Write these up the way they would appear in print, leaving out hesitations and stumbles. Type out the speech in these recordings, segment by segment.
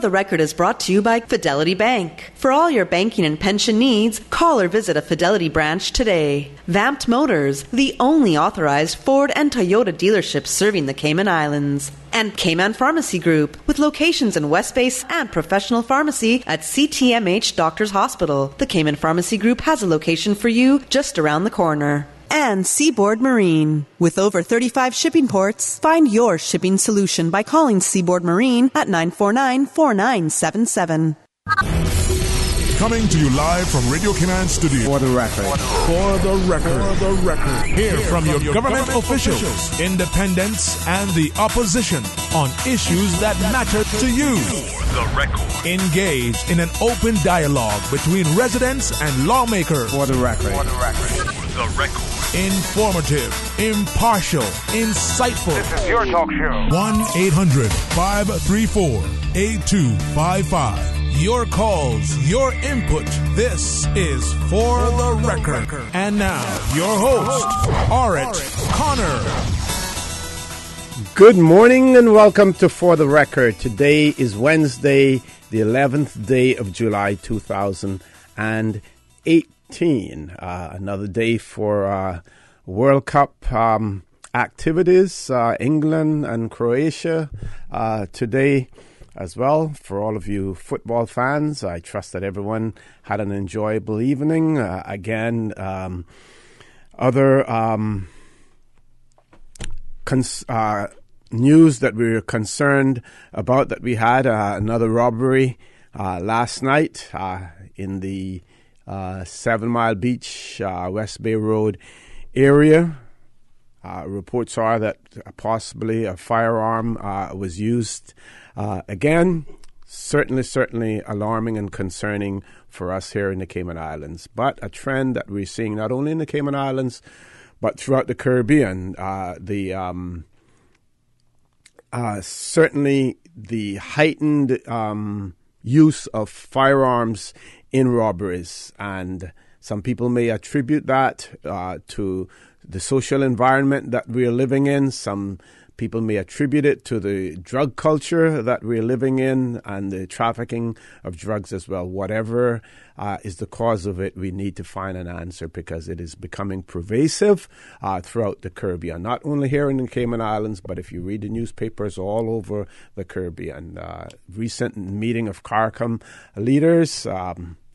The record is brought to you by Fidelity Bank. For all your banking and pension needs, call or visit a Fidelity branch today. Vamped Motors, the only authorized Ford and Toyota dealerships serving the Cayman Islands. And Cayman Pharmacy Group, with locations in West Base and professional pharmacy at CTMH Doctors Hospital. The Cayman Pharmacy Group has a location for you just around the corner. And Seaboard Marine. With over 35 shipping ports, find your shipping solution by calling Seaboard Marine at 949-4977. Coming to you live from Radio Cayman Studio. For the record. For the record. For the record. Hear from your government officials, independents, and the opposition on issues that matter to you. For the record. Engage in an open dialogue between residents and lawmakers. For the record. For the record. For the record. Informative, impartial, insightful. This is your talk show. 1-800-534-8255. Your calls, your input. This is For the Record. And now, your host, Orrett Connor. Good morning and welcome to For the Record. Today is Wednesday, the 11th day of July 2018. Another day for World Cup activities. England and Croatia today as well. For all of you football fans, I trust that everyone had an enjoyable evening. Other news that we were concerned about, that we had another robbery last night in the 7 Mile Beach, West Bay Road area. Reports are that possibly a firearm was used. Again, certainly alarming and concerning for us here in the Cayman Islands. But a trend that we're seeing not only in the Cayman Islands, but throughout the Caribbean. Certainly the heightened use of firearms in robberies, and some people may attribute that to the social environment that we're living in. Some people may attribute it to the drug culture that we're living in and the trafficking of drugs as well. Whatever is the cause of it, we need to find an answer, because it is becoming pervasive throughout the Caribbean, not only here in the Cayman Islands, but if you read the newspapers all over the Caribbean. Recent meeting of CARICOM leaders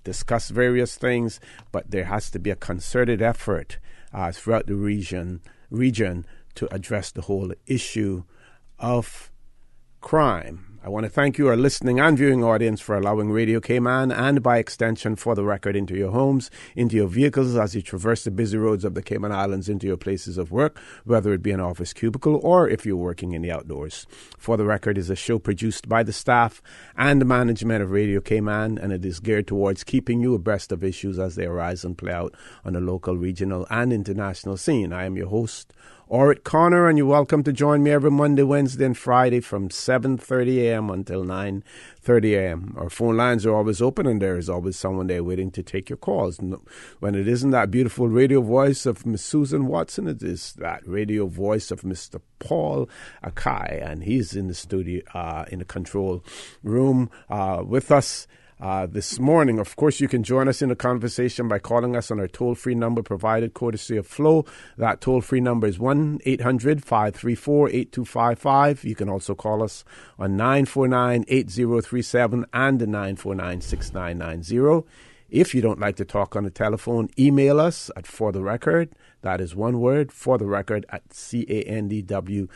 discuss various things, but there has to be a concerted effort throughout the region to address the whole issue of crime. I want to thank you, our listening and viewing audience, for allowing Radio Cayman and, by extension, For the Record, into your homes, into your vehicles as you traverse the busy roads of the Cayman Islands, into your places of work, whether it be an office cubicle or if you're working in the outdoors. For the Record is a show produced by the staff and the management of Radio Cayman, and it is geared towards keeping you abreast of issues as they arise and play out on the local, regional, and international scene. I am your host, Orrett Connor, and you're welcome to join me every Monday, Wednesday, and Friday from 7:30 a.m. until 9:30 a.m. Our phone lines are always open, and there is always someone there waiting to take your calls. When it isn't that beautiful radio voice of Miss Susan Watson, it is that radio voice of Mr. Paul Akai, and he's in the studio, in the control room with us this morning. Of course, you can join us in the conversation by calling us on our toll-free number provided courtesy of Flo. That toll-free number is 1-800-534-8255. You can also call us on 949-8037 and 949-6990. If you don't like to talk on the telephone, email us at For the Record. That is one word, For the Record, at candw.ky.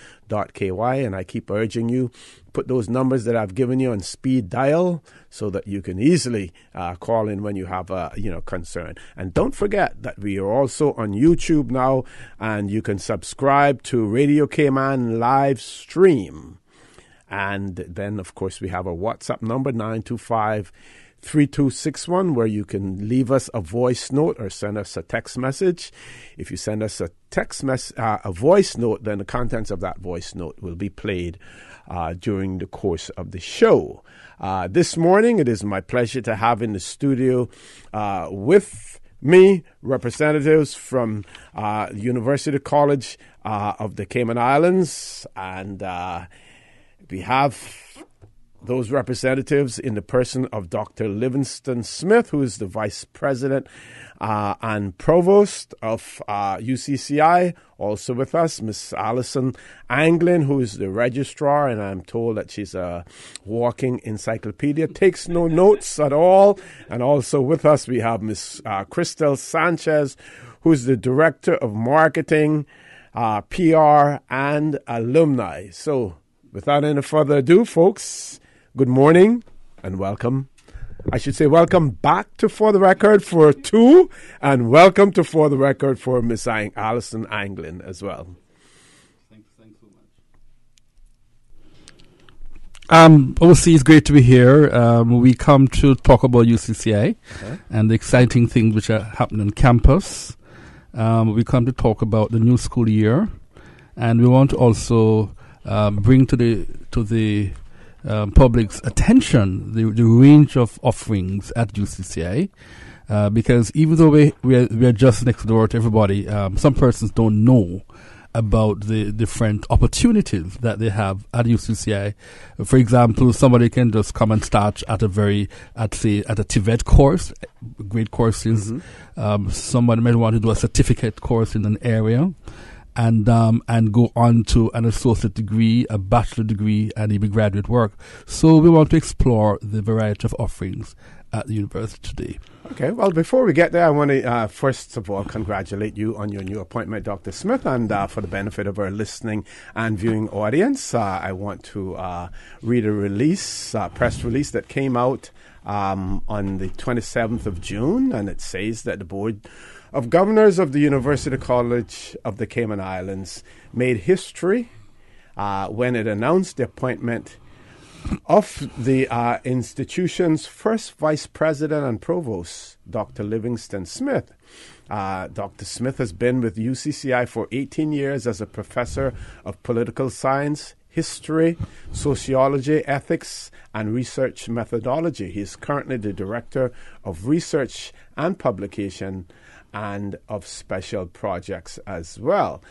And I keep urging you, put those numbers that I've given you on speed dial so that you can easily call in when you have a concern. And don't forget that we are also on YouTube now, and you can subscribe to Radio Cayman live stream. And then, of course, we have our WhatsApp number, 925-3261, where you can leave us a voice note or send us a text message. If you send us a voice note, then the contents of that voice note will be played during the course of the show. This morning, it is my pleasure to have in the studio with me representatives from University College of the Cayman Islands, and we have those representatives in the person of Dr. Livingston Smith, who is the Vice President and Provost of UCCI. Also with us, Miss Alison Anglin, who is the Registrar, and I'm told that she's a walking encyclopedia, takes no notes at all. And also with us, we have Miss Crystal Sanchez, who's the Director of Marketing, PR, and Alumni. So without any further ado, folks, good morning and welcome. I should say welcome back to For the Record for 2, and welcome to For the Record for Miss Alison Anglin as well. Thanks so much. Obviously, it's great to be here. We come to talk about UCCI and the exciting things which are happening on campus. We come to talk about the new school year, and we want to also bring to the public's attention the range of offerings at UCCI, because even though we are just next door to everybody, some persons don't know about the different opportunities that they have at UCCI. For example, somebody can just come and start at a TVET course, great courses. Somebody might want to do a certificate course in an area, and go on to an associate degree, a bachelor degree, and even graduate work. So we want to explore the variety of offerings at the university today. Okay, well, before we get there, I want to first of all congratulate you on your new appointment, Dr. Smith, and for the benefit of our listening and viewing audience, I want to read a press release that came out on the 27th of June, and it says that the Board of Governors of the University College of the Cayman Islands made history when it announced the appointment of the institution's first Vice President and Provost, Dr. Livingston Smith. Dr. Smith has been with UCCI for 18 years as a professor of political science, history, sociology, ethics, and research methodology. He is currently the Director of Research and Publication and of special projects as well.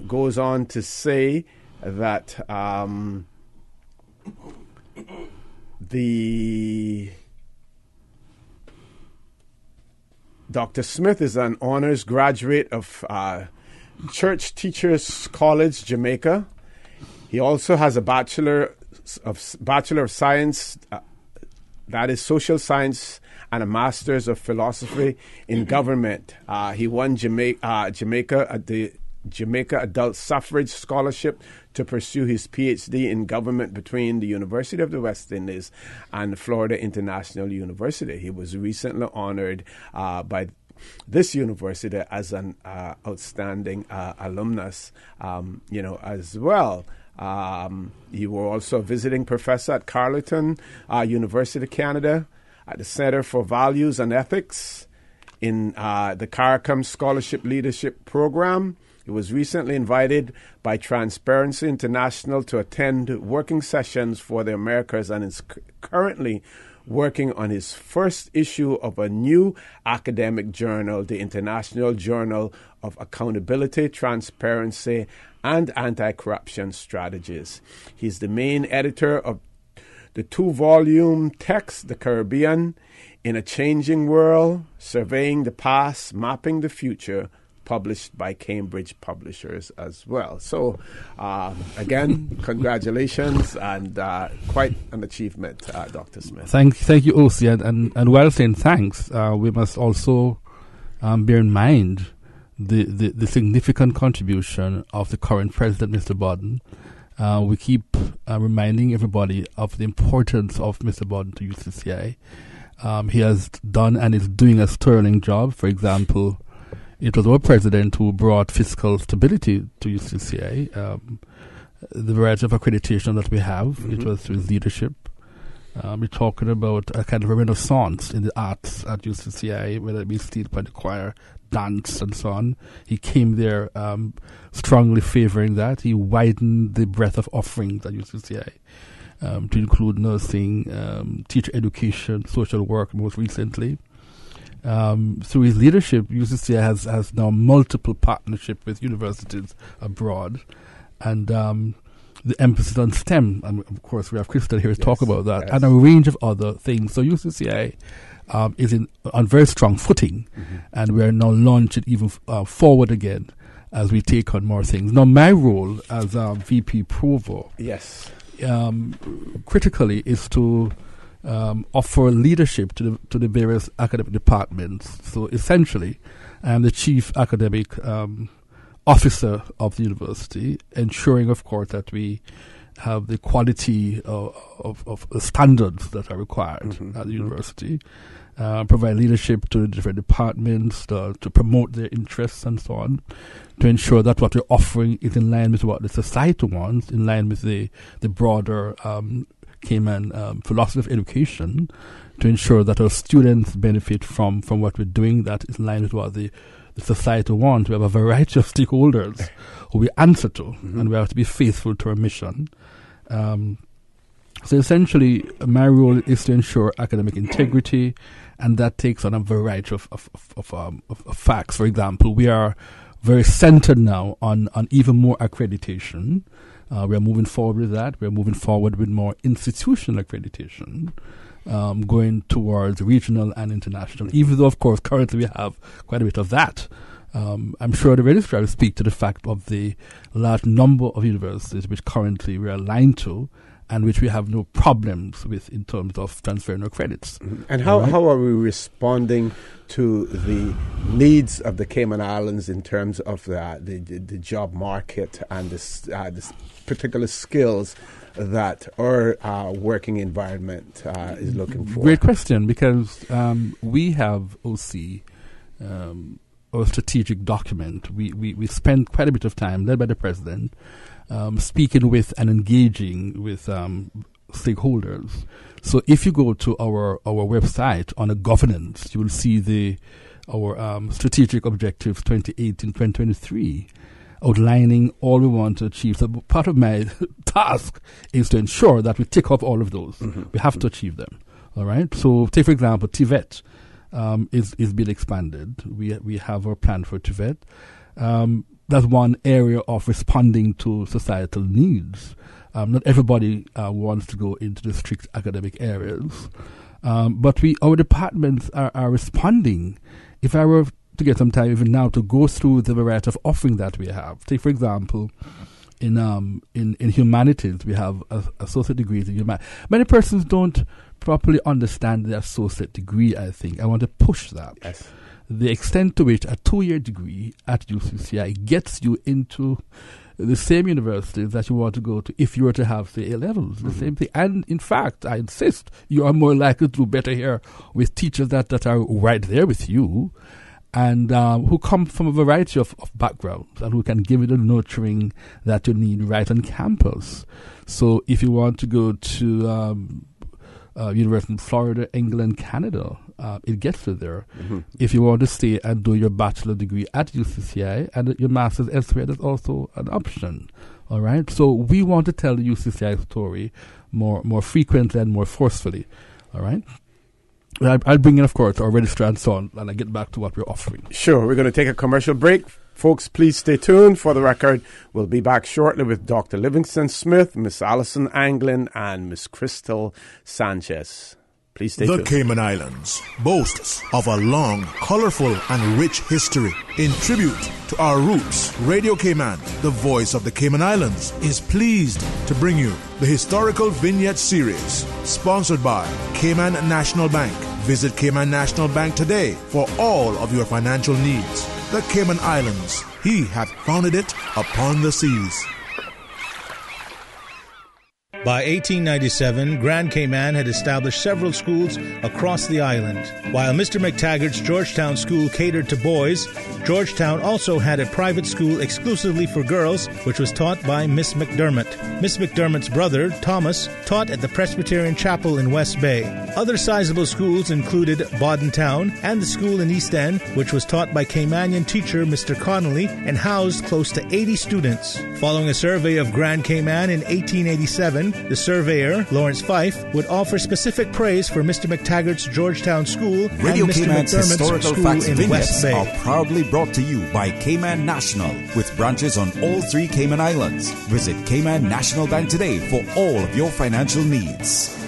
Goes on to say that Dr. Smith is an honors graduate of Church Teachers College, Jamaica. He also has a Bachelor of Science, that is Social Science, and a Master's of Philosophy in Government. He won the Jamaica Adult Suffrage Scholarship to pursue his PhD in government between the University of the West Indies and Florida International University. He was recently honored by this university as an outstanding alumnus, as well. He was also a visiting professor at Carleton University, Canada, at the Center for Values and Ethics in the CARICOM Scholarship Leadership Program. He was recently invited by Transparency International to attend working sessions for the Americas and is currently working on his first issue of a new academic journal, the International Journal of Accountability, Transparency, and Anti-Corruption Strategies. He's the main editor of the 2-volume text, The Caribbean in a Changing World, Surveying the Past, Mapping the Future, published by Cambridge Publishers as well. So, again, congratulations and quite an achievement, Dr. Smith. Thank you, OC. And while saying thanks, we must also bear in mind the significant contribution of the current president, Mr. Bodden. We keep reminding everybody of the importance of Mr. Bodden to UCCI. He has done and is doing a sterling job. For example, it was our president who brought fiscal stability to UCCI. The variety of accreditation that we have, it was through his leadership. We're talking about a kind of a renaissance in the arts at UCCI, whether it be steel point choir, dance, and so on. He came there strongly favoring that. He widened the breadth of offerings at UCCI to include nursing, teacher education, social work most recently. Through his leadership, UCCI has now multiple partnerships with universities abroad. And the emphasis on STEM, and of course we have Crystal here to talk about that, and a range of other things. So UCCI is on very strong footing, and we are now launching even forward again as we take on more things. Now, my role as VP Provo, critically, is to offer leadership to the various academic departments. So essentially, I am the chief academic officer of the university, ensuring, of course, that we have the quality of standards that are required at the university, provide leadership to the different departments to promote their interests and so on, to ensure that what we're offering is in line with what the society wants, in line with the broader Cayman philosophy of education, to ensure that our students benefit from what we're doing, that is in line with what the society wants. We have a variety of stakeholders who we answer to, and we have to be faithful to our mission. So essentially, my role is to ensure academic integrity, and that takes on a variety of facts. For example, we are very centered now on even more accreditation. We are moving forward with that. We are moving forward with more institutional accreditation, going towards regional and international, even though, of course, currently we have quite a bit of that. I'm sure the registrar will speak to the fact of the large number of universities which currently we are aligned to and which we have no problems with in terms of transferring our credits. And how are we responding to the needs of the Cayman Islands in terms of the job market and the particular skills that our working environment is looking for? Great question, because we have OC, our strategic document. We spend quite a bit of time, led by the President, speaking with and engaging with stakeholders. So if you go to our website on governance, you will see our strategic objectives 2018-2023, outlining all we want to achieve. So part of my task is to ensure that we tick off all of those. We have to achieve them. All right. So take, for example, TVET is being expanded. We have our plan for TVET. That's one area of responding to societal needs. Not everybody wants to go into the strict academic areas, but our departments are responding. If I were to get some time even now to go through the variety of offering that we have, take for example, in humanities we have associate degrees in humanities. Many persons don't properly understand the associate degree. I think I want to push that. Yes. The extent to which a 2-year degree at UCCI gets you into the same universities that you want to go to if you were to have, say, A-levels, the same thing. And in fact, I insist, you are more likely to do better here with teachers that are right there with you and who come from a variety of backgrounds and who can give you the nurturing that you need right on campus. So if you want to go to University in Florida, England, Canada, it gets you there. If you want to stay and do your bachelor degree at UCCI and your master's elsewhere, that's also an option. All right. So we want to tell the UCCI story more frequently and more forcefully. All right. I'll bring in, of course, our registrar and so on, and I get back to what we're offering. Sure. We're going to take a commercial break. Folks, please stay tuned. For the record, we'll be back shortly with Dr. Livingston Smith, Miss Alison Anglin, and Miss Crystal Sanchez. Please stay tuned. The Cayman Islands boasts of a long, colorful, and rich history. In tribute to our roots, Radio Cayman, the voice of the Cayman Islands, is pleased to bring you the Historical Vignette Series, sponsored by Cayman National Bank. Visit Cayman National Bank today for all of your financial needs. The Cayman Islands, he hath founded it upon the seas. By 1897, Grand Cayman had established several schools across the island. While Mr. McTaggart's Georgetown School catered to boys, Georgetown also had a private school exclusively for girls, which was taught by Miss McDermott. Miss McDermott's brother, Thomas, taught at the Presbyterian Chapel in West Bay. Other sizable schools included Bodden Town and the school in East End, which was taught by Caymanian teacher Mr. Connolly and housed close to 80 students. Following a survey of Grand Cayman in 1887, time, the surveyor, Lawrence Fife, would offer specific praise for Mr. McTaggart's Georgetown School Radio and Mr. Cayman's McDermott's historical school facts in West vignettes Bay. are proudly brought to you by Cayman National, with branches on all 3 Cayman Islands. Visit Cayman National Bank today for all of your financial needs.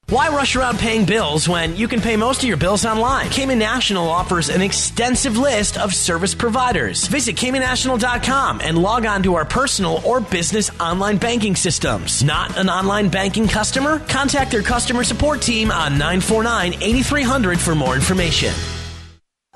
Why rush around paying bills when you can pay most of your bills online? Cayman National offers an extensive list of service providers. Visit CaymanNational.com and log on to our personal or business online banking systems. Not an online banking customer? Contact their customer support team on 949-8300 for more information.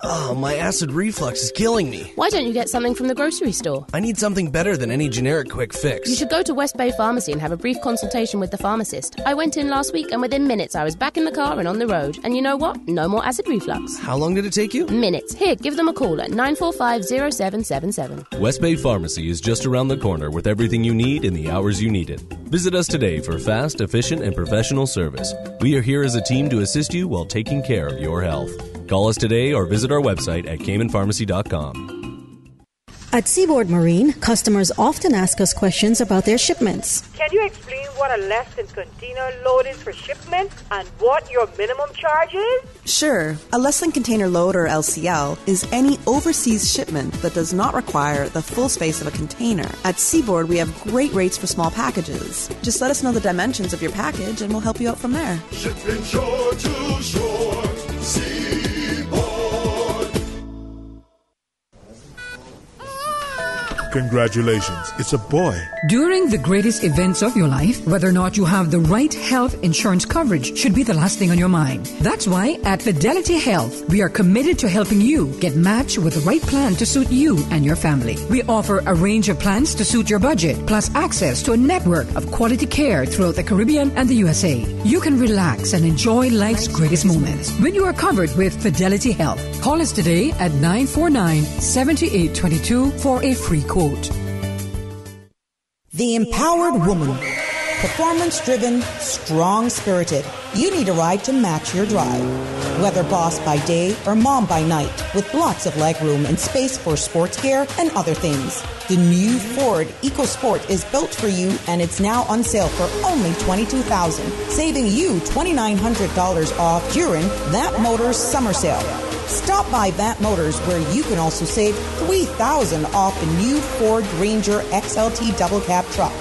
Oh, my acid reflux is killing me. Why don't you get something from the grocery store? I need something better than any generic quick fix. You should go to West Bay Pharmacy and have a brief consultation with the pharmacist. I went in last week and within minutes I was back in the car and on the road. And you know what? No more acid reflux. How long did it take you? Minutes. Here, give them a call at 945-0777. West Bay Pharmacy is just around the corner with everything you need in the hours you need it. Visit us today for fast, efficient, and professional service. We are here as a team to assist you while taking care of your health. Call us today or visit our website at CaymanPharmacy.com. At Seaboard Marine, customers often ask us questions about their shipments. Can you explain what a less than container load is for shipment and what your minimum charge is? Sure. A less than container load, or LCL, is any overseas shipment that does not require the full space of a container. At Seaboard, we have great rates for small packages. Just let us know the dimensions of your package and we'll help you out from there. Shipping shore to shore. Congratulations, it's a boy. During the greatest events of your life, whether or not you have the right health insurance coverage should be the last thing on your mind. That's why at Fidelity Health, we are committed to helping you get matched with the right plan to suit you and your family. We offer a range of plans to suit your budget, plus access to a network of quality care throughout the Caribbean and the USA. You can relax and enjoy life's greatest moments when you are covered with Fidelity Health. Call us today at 949-7822 for a free quote. The empowered woman. Performance-driven, strong-spirited. You need a ride to match your drive. Whether boss by day or mom by night, with lots of legroom and space for sports gear and other things. The new Ford EcoSport is built for you, and it's now on sale for only $22,000, saving you $2,900 off during That Motors summer sale. Stop by That Motors, where you can also save $3,000 off the new Ford Ranger XLT double cab truck.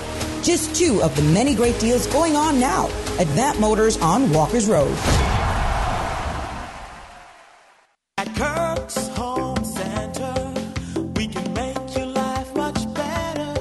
Just 2 of the many great deals going on now at That Motors on Walker's Road. At Kirk's Home Center, we can make your life much better.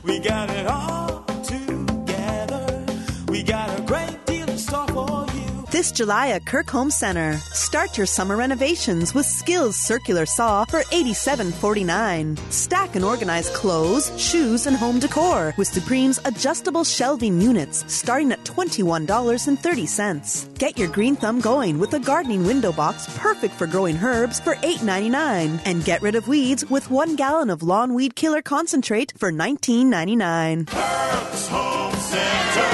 We got it all together. We got a great deal in store for you. This July at Kirk Home Center, start your summer renovations with Skills Circular Saw for $87.49. Stack and organize clothes, shoes, and home decor with Supreme's adjustable shelving units starting at $21.30. Get your green thumb going with a gardening window box perfect for growing herbs for $8.99. And get rid of weeds with 1 gallon of lawn weed killer concentrate for $19.99. Kirk's Home Center,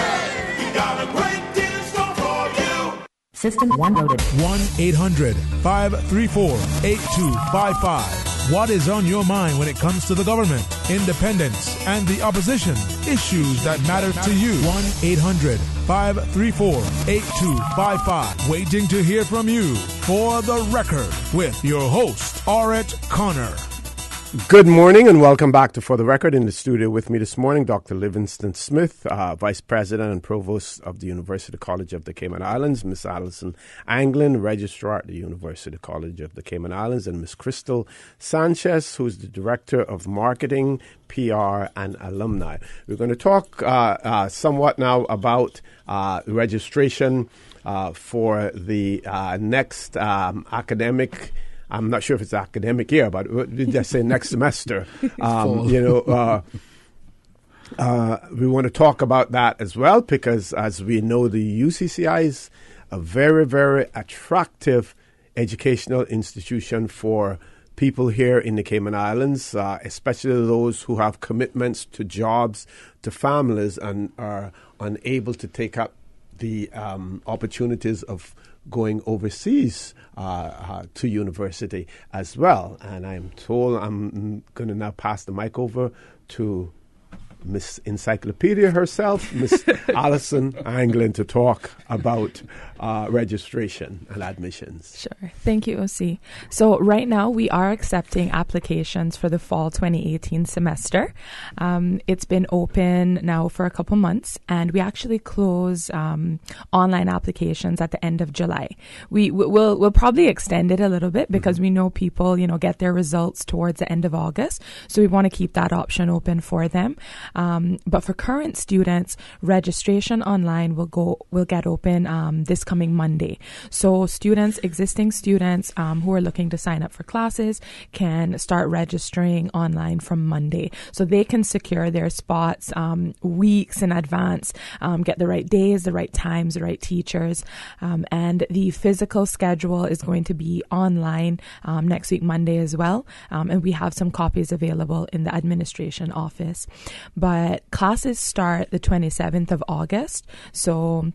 we got a great deal in store for you. System 1 loaded. 1-800-534-8255. What is on your mind when it comes to the government, independence, and the opposition? Issues that matter to you. 1-800-534-8255. Waiting to hear from you. For the Record, with your host, Orrett Connor. Good morning and welcome back to For the Record. In the studio with me this morning, Dr. Livingston Smith, Vice President and Provost of the University College of the Cayman Islands, Miss Alison Anglin, Registrar at the University College of the Cayman Islands, and Miss Crystal Sanchez, who's the Director of Marketing, PR, and Alumni. We're going to talk somewhat now about registration for the next academic. I'm not sure if it's academic year, but we just say next semester. We want to talk about that as well because, as we know, the UCCI is a very, very attractive educational institution for people here in the Cayman Islands, especially those who have commitments to jobs, to families, and are unable to take up the opportunities of going overseas to university as well. And I'm told I'm going to now pass the mic over to Miss Encyclopedia herself, Miss Alison Anglin, to talk about registration and admissions. Sure. Thank you, OC. So right now we are accepting applications for the fall 2018 semester. It's been open now for a couple months, and we actually close online applications at the end of July. We'll probably extend it a little bit because we know people, get their results towards the end of August. So we want to keep that option open for them. But for current students, registration online will get open this coming Monday. So existing students who are looking to sign up for classes can start registering online from Monday. So they can secure their spots weeks in advance, get the right days, the right times, the right teachers. And the physical schedule is going to be online next week, Monday as well. And we have some copies available in the administration office. But classes start the 27th of August. So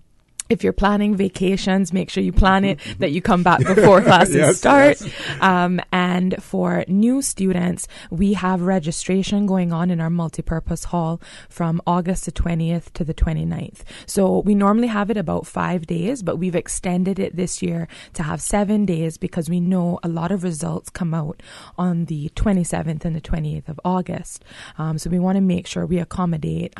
if you're planning vacations, make sure you plan it that you come back before classes start. Yes. And for new students, we have registration going on in our multipurpose hall from August the 20th to the 29th. So we normally have it about 5 days, but we've extended it this year to have 7 days because we know a lot of results come out on the 27th and the 28th of August. So we want to make sure we accommodate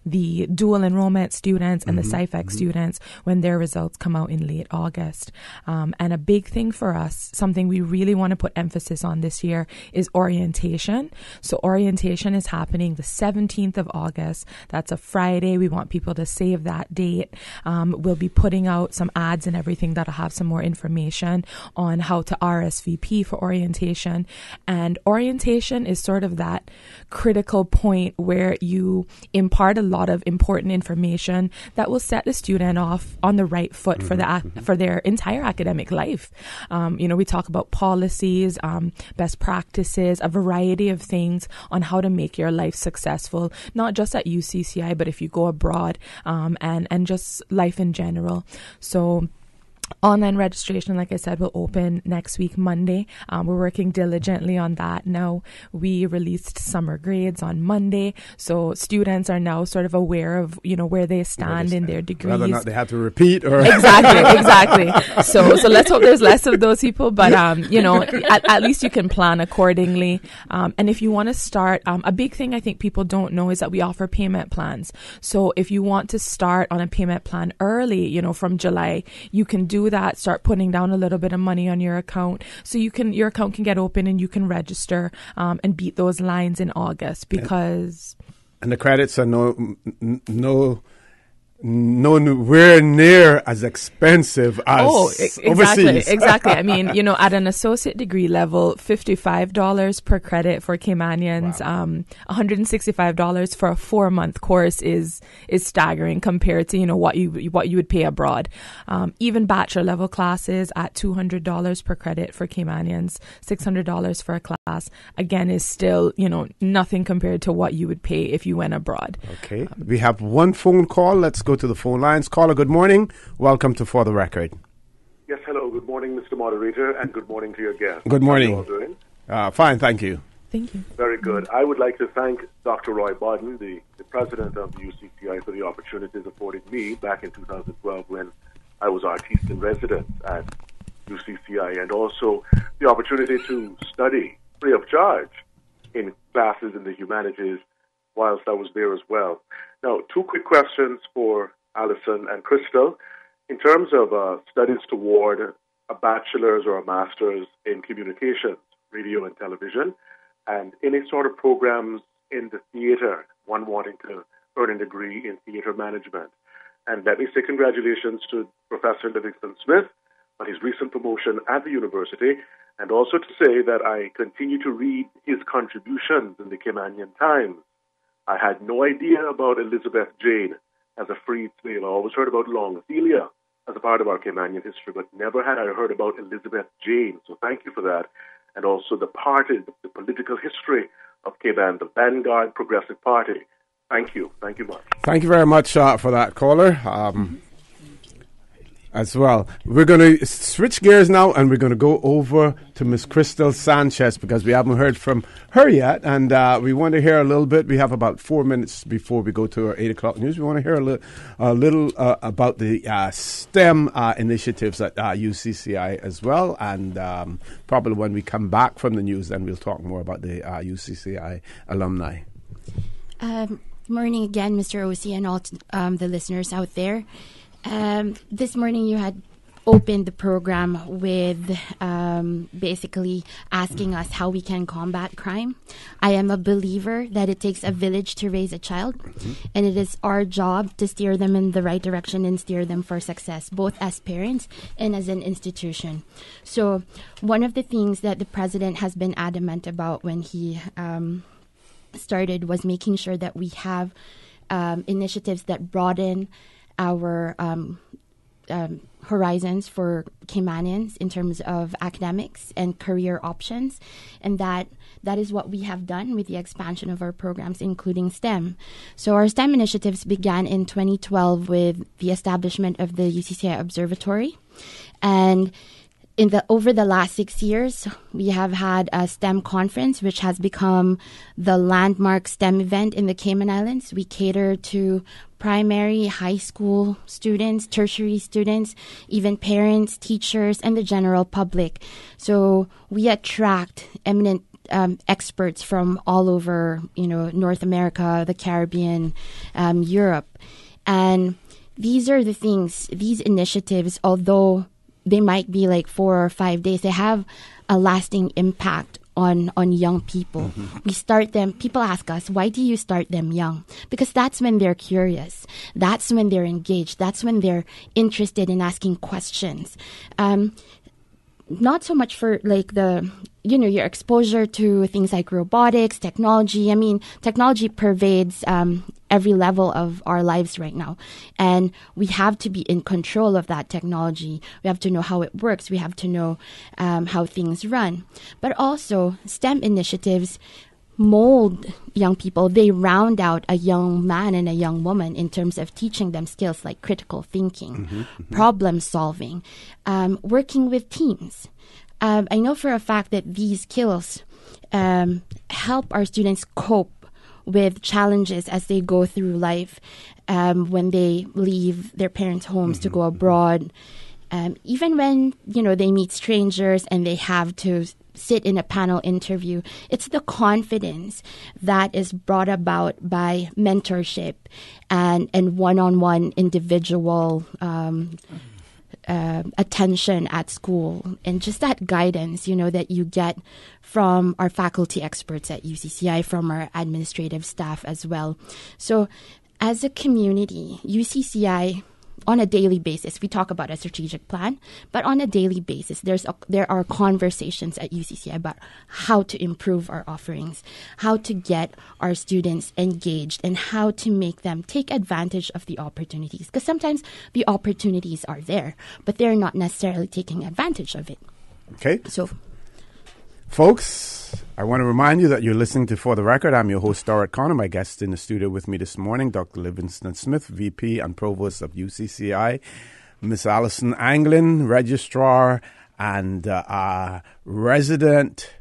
the dual enrollment students and the SciFEC students when their results come out in late August. And a big thing for us, something we really want to put emphasis on this year, is orientation. So orientation is happening the 17th of August. That's a Friday. We want people to save that date. We'll be putting out some ads and everything that'll have some more information on how to RSVP for orientation. And orientation is sort of that critical point where you impart a lot of important information that will set the student off on the right foot for their entire academic life. We talk about policies, best practices, a variety of things on how to make your life successful, not just at UCCI, but if you go abroad, and just life in general. So online registration, like I said, will open next week, Monday. We're working diligently on that now. We released summer grades on Monday, so students are now sort of aware of, where they stand in their degrees. Whether or not they have to repeat or... Exactly. So let's hope there's less of those people, but, at least you can plan accordingly. And if you want to start, a big thing I think people don't know is that we offer payment plans. So if you want to start on a payment plan early, from July, you can do that, start putting down a little bit of money on your account so your account can get open and you can register and beat those lines in August because... And the credits are nowhere near as expensive as overseas. Exactly. I mean, at an associate degree level, $55 per credit for Caymanians, $165 for a 4-month course is staggering compared to, what you would pay abroad. Even bachelor level classes at $200 per credit for Caymanians, $600 for a class, again, is still, nothing compared to what you would pay if you went abroad. Okay. We have one phone call. Let's go to the phone lines. Caller, good morning. Welcome to For the Record. Yes, hello. Good morning, Mr. Moderator, and good morning to your guest. Good morning. How are you all doing? Fine, thank you. Thank you. Very good. I would like to thank Dr. Roy Bodden, the president of the UCCI, for the opportunities afforded me back in 2012 when I was artiste in residence at UCCI, and also the opportunity to study free of charge in classes in the humanities whilst I was there as well. Now, 2 quick questions for Alison and Crystal. In terms of studies toward a bachelor's or a master's in communications, radio and television, and any sort of programs in the theater, one wanting to earn a degree in theater management. And let me say congratulations to Professor Livingston Smith on his recent promotion at the university, and also to say that I continue to read his contributions in the Caymanian Times. I had no idea about Elizabeth Jane as a freed slave. I always heard about Long Celia as a part of our Caymanian history, but never had I heard about Elizabeth Jane. So thank you for that. And also the party, the political history of Cayman, the Vanguard Progressive Party. Thank you. Thank you much. Thank you very much for that, caller. as well. We're going to switch gears now, and we're going to go over to Miss Crystal Sanchez because we haven't heard from her yet, and we want to hear a little bit. We have about 4 minutes before we go to our 8 o'clock news. We want to hear a little about the STEM initiatives at UCCI as well, and probably when we come back from the news, then we'll talk more about the UCCI alumni. Good morning again, Mr. Osi, and all the listeners out there. This morning you had opened the program with basically asking us how we can combat crime. I am a believer that it takes a village to raise a child, and it is our job to steer them in the right direction and steer them for success, both as parents and as an institution. So one of the things that the president has been adamant about when he started was making sure that we have initiatives that broaden our horizons for Caymanians in terms of academics and career options, and that is what we have done with the expansion of our programs, including STEM. So our STEM initiatives began in 2012 with the establishment of the UCCI Observatory, and over the last 6 years, we have had a STEM conference, which has become the landmark STEM event in the Cayman Islands. We cater to primary, high school students, tertiary students, even parents, teachers, and the general public. So we attract eminent experts from all over, North America, the Caribbean, Europe. And these are the things, these initiatives, although they might be like 4 or 5 days, they have a lasting impact on young people. We start them, people ask us, why do you start them young? Because that's when they're curious. That's when they're engaged. That's when they're interested in asking questions. Not so much for like your exposure to things like robotics, technology. I mean, technology pervades every level of our lives right now. And we have to be in control of that technology. We have to know how it works. We have to know how things run. But also, STEM initiatives mold young people. They round out a young man and a young woman in terms of teaching them skills like critical thinking, problem solving, working with teams. I know for a fact that these skills help our students cope with challenges as they go through life, when they leave their parents' homes to go abroad, even when they meet strangers and they have to sit in a panel interview. It's the confidence that is brought about by mentorship and one-on-one individual attention at school, and just that guidance, that you get from our faculty experts at UCCI, from our administrative staff as well. So as a community, UCCI, on a daily basis, we talk about a strategic plan, but on a daily basis, there are conversations at UCCI about how to improve our offerings, how to get our students engaged, and how to make them take advantage of the opportunities. Because sometimes the opportunities are there, but they're not necessarily taking advantage of it. Okay. So, folks, I want to remind you that you're listening to For the Record. I'm your host, Orrett Connor. My guest in the studio with me this morning, Dr. Livingston Smith, VP and Provost of UCCI, Miss Alison Anglin, Registrar and resident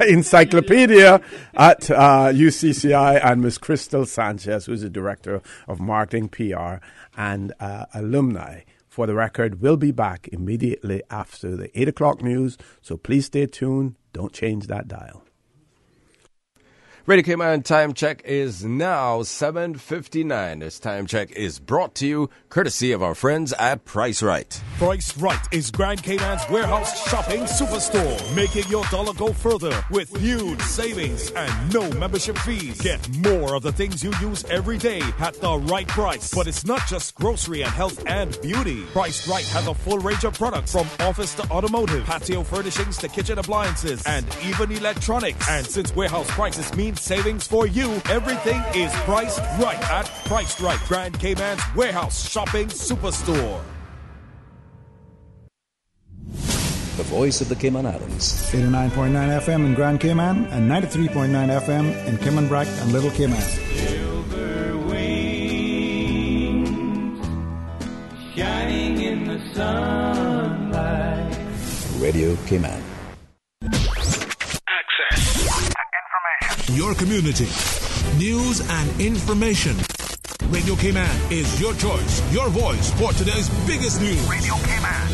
encyclopedia at UCCI, and Miss Crystal Sanchez, who's the Director of Marketing, PR, and Alumni. For the Record, we'll be back immediately after the 8 o'clock news, so please stay tuned. Don't change that dial. Radio Cayman time check is now 7:59. This time check is brought to you courtesy of our friends at Price Right. Price Right is Grand Cayman's warehouse shopping superstore, making your dollar go further with huge savings and no membership fees. Get more of the things you use every day at the right price. But it's not just grocery and health and beauty. Price Right has a full range of products from office to automotive, patio furnishings to kitchen appliances, and even electronics. And since warehouse prices mean savings for you, everything is priced right at Priced Right, Grand Cayman's warehouse shopping superstore. The voice of the Cayman Islands. 89.9 FM in Grand Cayman and 93.9 FM in Cayman Brac and Little Cayman. Silver wings, shining Radio Cayman. Access. Your community. News and information. Radio Cayman is your choice, your voice for today's biggest news. Radio Cayman.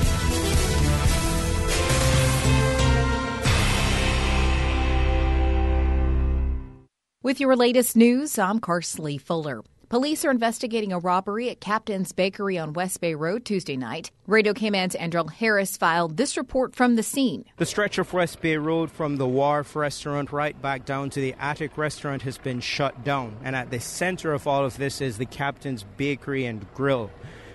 With your latest news, I'm Carsley Fuller. Police are investigating a robbery at Captain's Bakery on West Bay Road Tuesday night. Radio Cayman's Andrel Harris filed this report from the scene. The stretch of West Bay Road from the Wharf restaurant right back down to the Attic restaurant has been shut down. And at the center of all of this is the Captain's Bakery and Grill.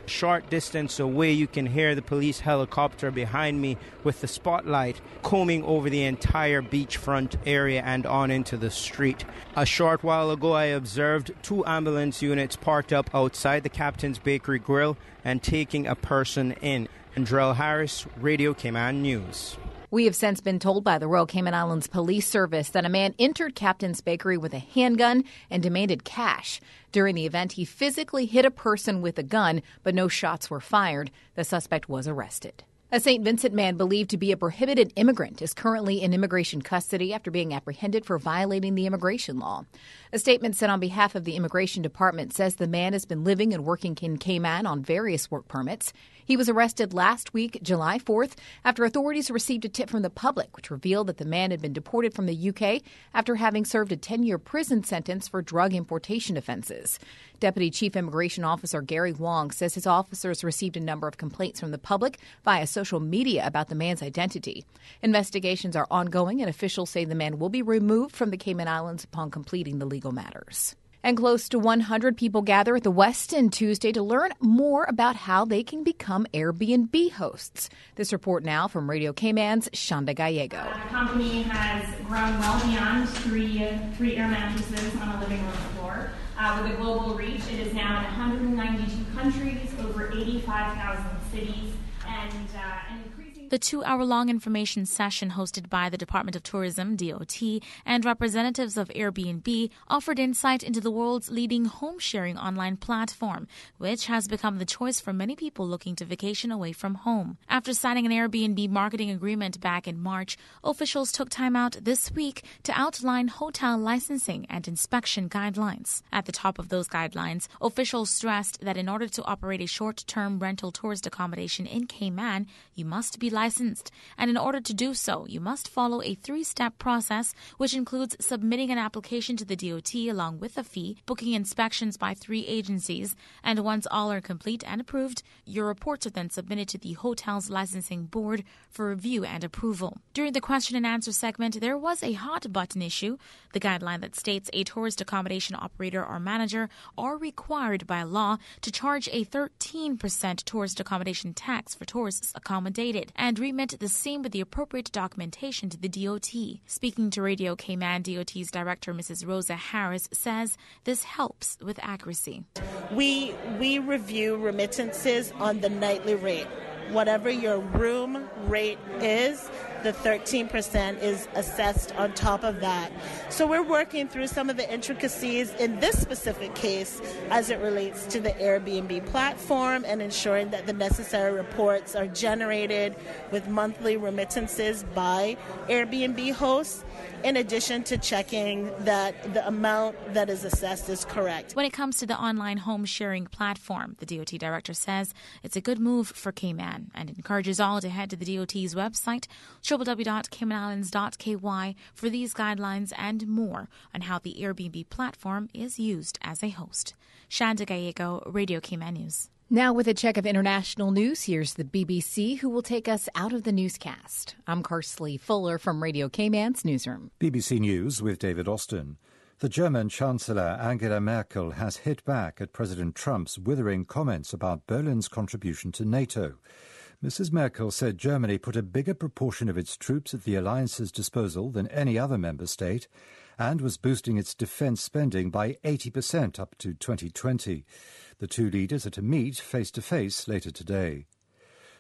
Short distance away, you can hear the police helicopter behind me with the spotlight combing over the entire beachfront area and on into the street. A short while ago, I observed 2 ambulance units parked up outside the Captain's Bakery Grill and taking a person in. Andrel Harris, Radio Cayman News. We have since been told by the Royal Cayman Islands Police Service that a man entered Captain's Bakery with a handgun and demanded cash. During the event, he physically hit a person with a gun, but no shots were fired. The suspect was arrested. A St. Vincent man believed to be a prohibited immigrant is currently in immigration custody after being apprehended for violating the immigration law. A statement sent on behalf of the Immigration Department says the man has been living and working in Cayman on various work permits. He was arrested last week, July 4th, after authorities received a tip from the public, which revealed that the man had been deported from the UK after having served a 10-year prison sentence for drug importation offenses. Deputy Chief Immigration Officer Gary Wong says his officers received a number of complaints from the public via social media about the man's identity. Investigations are ongoing, and officials say the man will be removed from the Cayman Islands upon completing the legal matters. And close to 100 people gather at the Westin Tuesday to learn more about how they can become Airbnb hosts. This report now from Radio Cayman's Shonda Gallego. The company has grown well beyond three air mattresses on a living room floor. With a global reach, it is now in 192 countries, over 85,000 cities, and increasing. The 2-hour-long information session hosted by the Department of Tourism, DOT, and representatives of Airbnb offered insight into the world's leading home-sharing online platform, which has become the choice for many people looking to vacation away from home. After signing an Airbnb marketing agreement back in March, officials took time out this week to outline hotel licensing and inspection guidelines. At the top of those guidelines, officials stressed that in order to operate a short-term rental tourist accommodation in Cayman, you must be licensed, and in order to do so, you must follow a 3-step process, which includes submitting an application to the DOT along with a fee, booking inspections by 3 agencies, and once all are complete and approved, your reports are then submitted to the hotel's licensing board for review and approval. During the question and answer segment, there was a hot button issue, the guideline that states a tourist accommodation operator or manager are required by law to charge a 13% tourist accommodation tax for tourists accommodated, and remit the same with the appropriate documentation to the DOT. Speaking to Radio Cayman, DOT's director, Mrs. Rosa Harris, says this helps with accuracy. We review remittances on the nightly rate. Whatever your room rate is, the 13% is assessed on top of that. So we're working through some of the intricacies in this specific case as it relates to the Airbnb platform and ensuring that the necessary reports are generated with monthly remittances by Airbnb hosts, in addition to checking that the amount that is assessed is correct. When it comes to the online home sharing platform, the DOT director says it's a good move for Cayman and encourages all to head to the DOT's website, www.caymanislands.ky, for these guidelines and more on how the Airbnb platform is used as a host. Shanda Gallego, Radio Cayman News. Now with a check of international news, here's the BBC, who will take us out of the newscast. I'm Carsley Fuller from Radio Cayman's newsroom. BBC News with David Austin. The German Chancellor Angela Merkel has hit back at President Trump's withering comments about Berlin's contribution to NATO. Mrs. Merkel said Germany put a bigger proportion of its troops at the alliance's disposal than any other member state and was boosting its defence spending by 80% up to 2020. The two leaders are to meet face-to-face later today.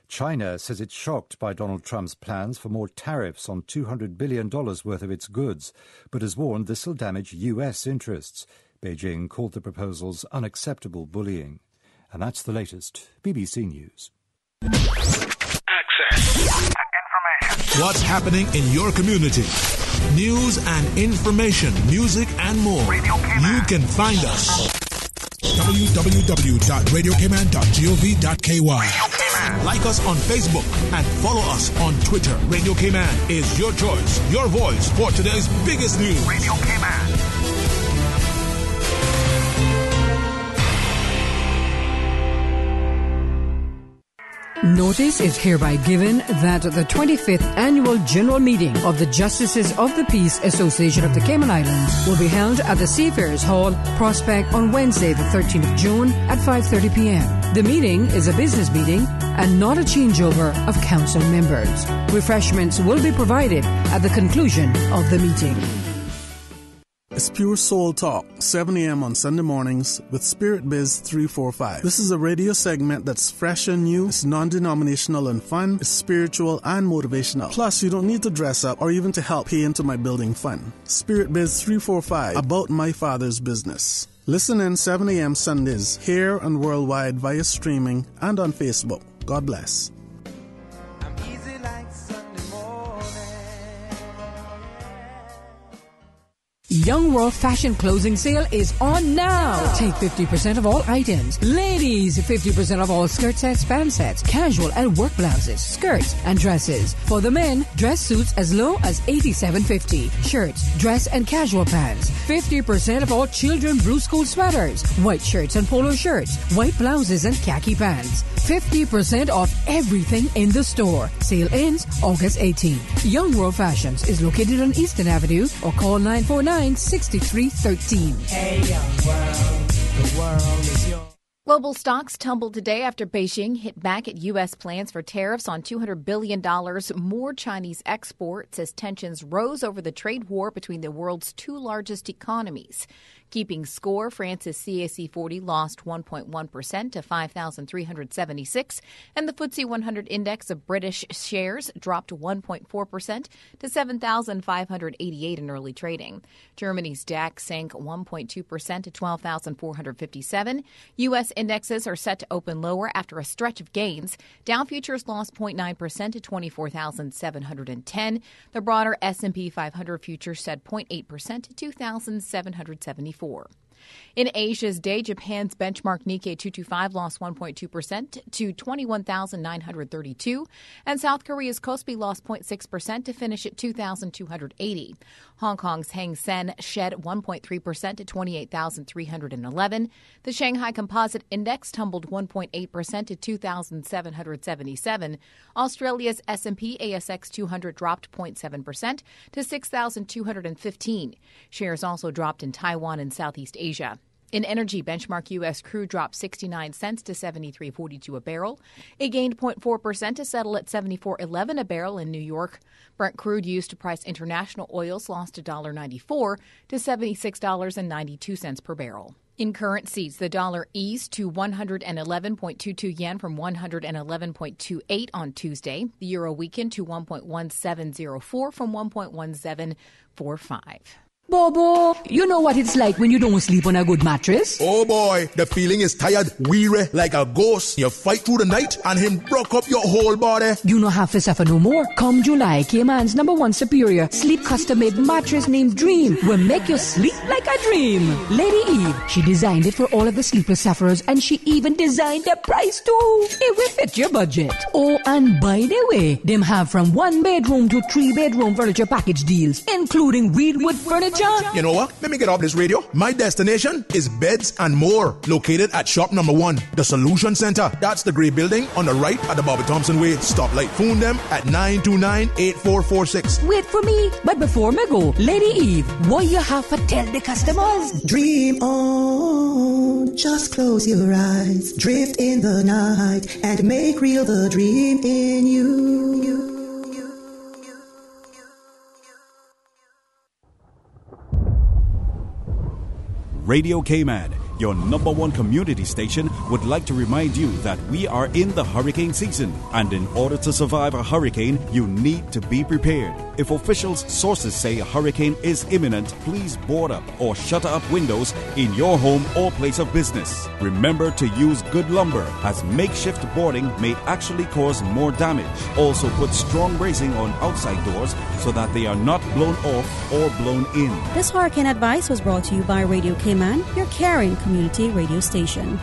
China says it's shocked by Donald Trump's plans for more tariffs on $200 billion worth of its goods, but has warned this will damage U.S. interests. Beijing called the proposals unacceptable bullying. And that's the latest. BBC News. Access. Information. What's happening in your community? News and information, music and more. You can find us. www.radiocayman.gov.ky. Like us on Facebook and follow us on Twitter. Radio Cayman is your choice, your voice for today's biggest news. Radio Cayman. Notice is hereby given that the 25th Annual General Meeting of the Justices of the Peace Association of the Cayman Islands will be held at the Seafarers Hall, Prospect, on Wednesday, the 13th of June at 5:30 p.m. The meeting is a business meeting and not a changeover of council members. Refreshments will be provided at the conclusion of the meeting. It's Pure Soul Talk, 7 a.m. on Sunday mornings with Spirit Biz 345. This is a radio segment that's fresh and new, it's non-denominational and fun, it's spiritual and motivational. Plus, you don't need to dress up or even to help pay into my building fund. Spirit Biz 345, about my Father's business. Listen in 7 a.m. Sundays, here and worldwide via streaming and on Facebook. God bless. Young World Fashion Closing Sale is on now. Take 50% of all items. Ladies, 50% of all skirt sets, pant sets, casual and work blouses, skirts and dresses. For the men, dress suits as low as $87.50. Shirts, dress and casual pants. 50% of all children blue school sweaters, white shirts and polo shirts, white blouses and khaki pants. 50% off everything in the store. Sale ends August 18th. Young World Fashions is located on Eastern Avenue or call 949-6313. Hey, young world, the world is yours. Global stocks tumbled today after Beijing hit back at U.S. plans for tariffs on $200 billion more Chinese exports as tensions rose over the trade war between the world's two largest economies. Keeping score, France's CAC 40 lost 1.1% to 5,376, and the FTSE 100 index of British shares dropped 1.4% to 7,588 in early trading. Germany's DAX sank 1.2% to 12,457. U.S. indexes are set to open lower after a stretch of gains. Dow futures lost 0.9% to 24,710. The broader S&P 500 futures set 0.8% to 2,774. In Asia's day, Japan's benchmark Nikkei 225 lost 1.2% to 21,932, and South Korea's Kospi lost 0.6% to finish at 2,280. Hong Kong's Hang Seng shed 1.3% to 28,311. The Shanghai Composite Index tumbled 1.8% to 2,777. Australia's S&P ASX 200 dropped 0.7% to 6,215. Shares also dropped in Taiwan and Southeast Asia. In energy, benchmark U.S. crude dropped 69 cents to $73.42 a barrel. It gained 0.4% to settle at $74.11 a barrel in New York. Brent crude used to price international oils lost $1.94 to $76.92 per barrel. In currencies, the dollar eased to 111.22 yen from 111.28 on Tuesday. The euro weakened to 1.1704 from 1.1745. Bobo, you know what it's like when you don't sleep on a good mattress? Oh boy, the feeling is tired, weary, like a ghost. You fight through the night and him broke up your whole body. You don't have to suffer no more. Come July, Cayman's #1 superior sleep custom-made mattress named Dream will make you sleep like a dream. Lady Eve, she designed it for all of the sleepless sufferers, and she even designed the price too. It will fit your budget. Oh, and by the way, them have from 1-bedroom to 3-bedroom furniture package deals, including Reedwood furniture. You know what? Let me get off this radio. My destination is Beds and More, located at shop number 1, the Solution Center. That's the grey building on the right at the Bobby Thompson Way. Stoplight. Phone them at 929-8446. Wait for me, but before me go, Lady Eve, what you have to tell the customers? Dream on, just close your eyes, drift in the night, and make real the dream in you. Radio Cayman your number one community station, would like to remind you that we are in the hurricane season, and in order to survive a hurricane, you need to be prepared. If officials' sources say a hurricane is imminent, please board up or shutter up windows in your home or place of business. Remember to use good lumber, as makeshift boarding may actually cause more damage. Also put strong bracing on outside doors so that they are not blown off or blown in. This hurricane advice was brought to you by Radio Cayman, your caring community radio station.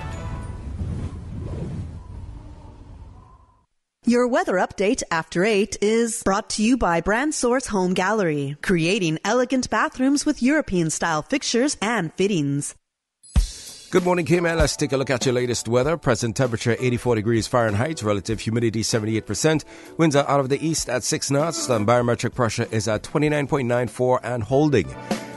Your weather update after 8 is brought to you by Brand Source Home Gallery, creating elegant bathrooms with European-style fixtures and fittings. Good morning, Cayman. Let's take a look at your latest weather. Present temperature 84 degrees Fahrenheit, relative humidity 78%. Winds are out of the east at 6 knots, and barometric pressure is at 29.94 and holding.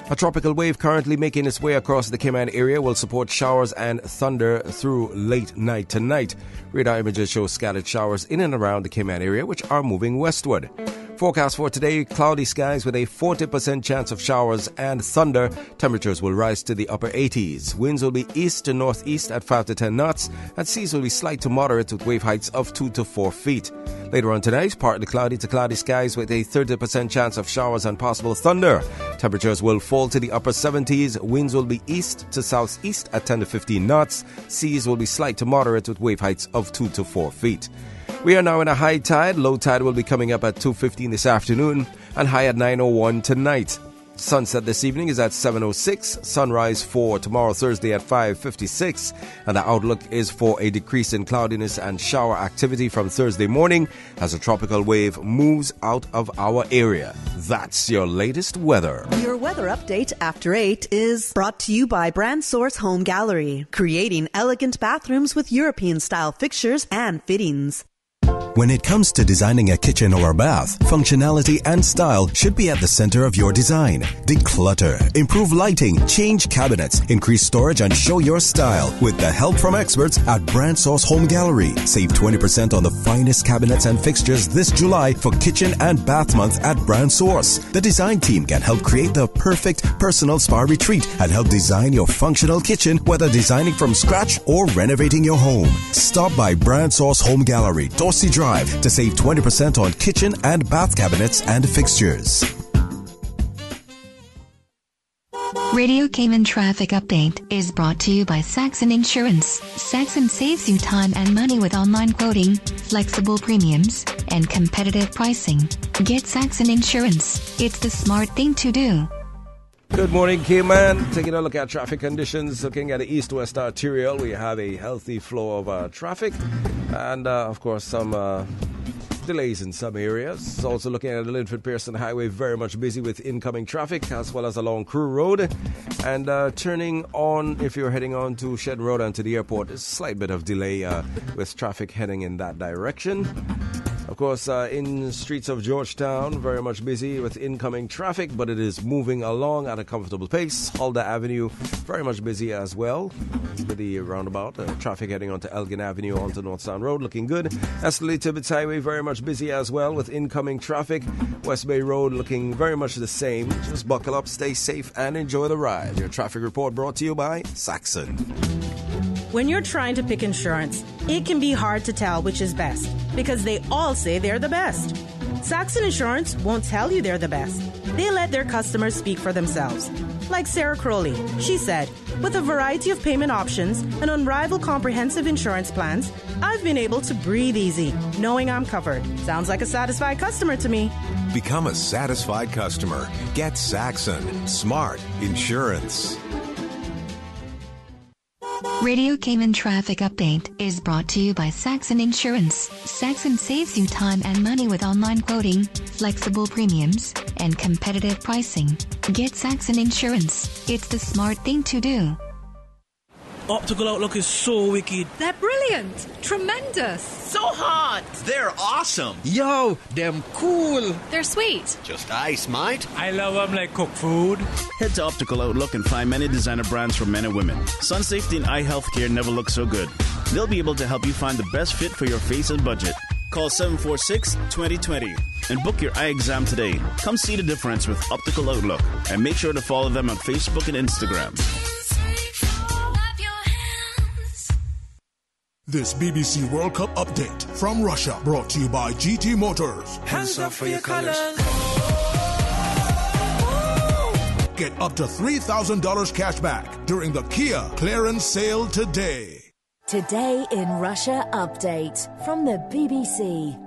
A tropical wave currently making its way across the Cayman area will support showers and thunder through late night tonight. Radar images show scattered showers in and around the Cayman area, which are moving westward. Forecast for today, cloudy skies with a 40% chance of showers and thunder. Temperatures will rise to the upper 80s. Winds will be east to northeast at 5 to 10 knots, and seas will be slight to moderate with wave heights of 2 to 4 feet. Later on tonight, partly cloudy to cloudy skies with a 30% chance of showers and possible thunder. Temperatures will fall to the upper 70s. Winds will be east to southeast at 10 to 15 knots. Seas will be slight to moderate with wave heights of 2 to 4 feet. We are now in a high tide. Low tide will be coming up at 2:15 this afternoon and high at 9:01 tonight. Sunset this evening is at 7:06. Sunrise for tomorrow, Thursday, at 5:56. And the outlook is for a decrease in cloudiness and shower activity from Thursday morning as a tropical wave moves out of our area. That's your latest weather. Your weather update after 8 is brought to you by Brand Source Home Gallery, creating elegant bathrooms with European-style fixtures and fittings. When it comes to designing a kitchen or a bath, functionality and style should be at the center of your design. Declutter, improve lighting, change cabinets, increase storage, and show your style with the help from experts at Brand Source Home Gallery. Save 20% on the finest cabinets and fixtures this July for Kitchen and Bath Month at Brand Source. The design team can help create the perfect personal spa retreat and help design your functional kitchen, whether designing from scratch or renovating your home. Stop by Brand Source Home Gallery, Dorsey Drive, to save 20% on kitchen and bath cabinets and fixtures. Radio Cayman Traffic Update is brought to you by Saxon Insurance. Saxon saves you time and money with online quoting, flexible premiums, and competitive pricing. Get Saxon Insurance. It's the smart thing to do. Good morning, Cayman. Taking a look at traffic conditions. Looking at the east-west arterial, we have a healthy flow of traffic and, of course, some delays in some areas. Also looking at the Linford-Pearson Highway, very much busy with incoming traffic, as well as along Crew Road. And turning on, if you're heading on to Shed Road and to the airport, there's a slight bit of delay with traffic heading in that direction. Of course, in streets of Georgetown, very much busy with incoming traffic, but it is moving along at a comfortable pace. Huldah Avenue, very much busy as well with the roundabout. Traffic heading onto Elgin Avenue onto North Sound Road, looking good. Esterly Tibbetts Highway, very much busy as well with incoming traffic. West Bay Road looking very much the same. Just buckle up, stay safe, and enjoy the ride. Your traffic report brought to you by Saxon. When you're trying to pick insurance, it can be hard to tell which is best because they all say they're the best. Saxon Insurance won't tell you they're the best. They let their customers speak for themselves. Like Sarah Crowley, she said, with a variety of payment options and unrivaled comprehensive insurance plans, I've been able to breathe easy, knowing I'm covered. Sounds like a satisfied customer to me. Become a satisfied customer. Get Saxon Smart Insurance. Radio Cayman Traffic Update is brought to you by Saxon Insurance. Saxon saves you time and money with online quoting, flexible premiums, and competitive pricing. Get Saxon Insurance. It's the smart thing to do. Optical Outlook is so wicked. They're brilliant. Tremendous. So hot. They're awesome. Yo, them cool. They're sweet. Just ice, mate. I love them like cooked food. Head to Optical Outlook and find many designer brands for men and women. Sun safety and eye health care never look so good. They'll be able to help you find the best fit for your face and budget. Call 746-2020 and book your eye exam today. Come see the difference with Optical Outlook and make sure to follow them on Facebook and Instagram. This BBC World Cup update from Russia brought to you by GT Motors. Hands up for your colors. Get up to $3,000 cash back during the Kia clearance sale today. Today in Russia update from the BBC.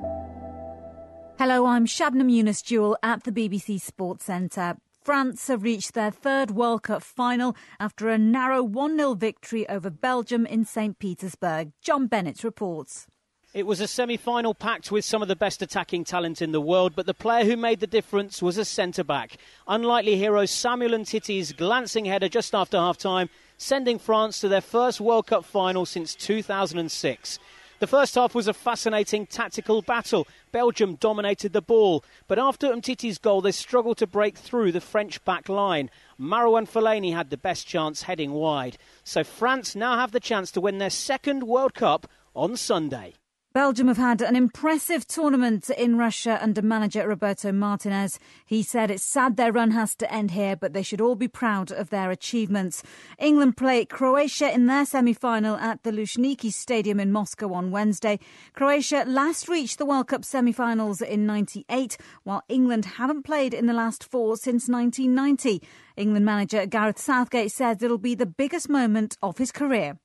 Hello, I'm Shabnam Yunus Jewell at the BBC Sports Centre. France have reached their third World Cup final after a narrow 1-0 victory over Belgium in St. Petersburg. John Bennett reports. It was a semi-final packed with some of the best attacking talent in the world, but the player who made the difference was a centre-back. Unlikely hero Samuel Umtiti's glancing header just after half-time, sending France to their first World Cup final since 2006. The first half was a fascinating tactical battle. Belgium dominated the ball, but after Umtiti's goal, they struggled to break through the French back line. Marouane Fellaini had the best chance heading wide. So France now have the chance to win their second World Cup on Sunday. Belgium have had an impressive tournament in Russia under manager Roberto Martinez. He said it's sad their run has to end here, but they should all be proud of their achievements. England play Croatia in their semi-final at the Luzhniki Stadium in Moscow on Wednesday. Croatia last reached the World Cup semi-finals in '98, while England haven't played in the last four since 1990. England manager Gareth Southgate says it'll be the biggest moment of his career.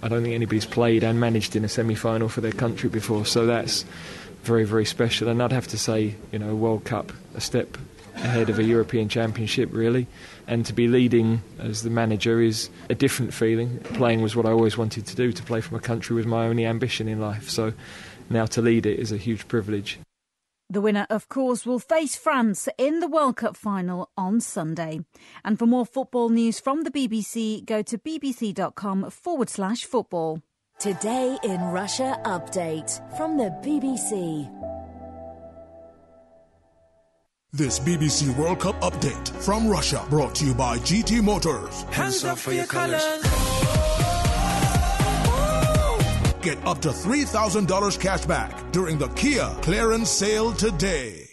I don't think anybody's played and managed in a semi-final for their country before, so that's very, very special. And I'd have to say, World Cup, a step ahead of a European Championship, really. And to be leading as the manager is a different feeling. Playing was what I always wanted to do. To play from a country was my only ambition in life. So now to lead it is a huge privilege. The winner, of course, will face France in the World Cup final on Sunday. And for more football news from the BBC, go to bbc.com/football. Today in Russia update from the BBC. This BBC World Cup update from Russia brought to you by GT Motors. Hands up for your colors. Get up to $3,000 cash back during the Kia clearance sale today.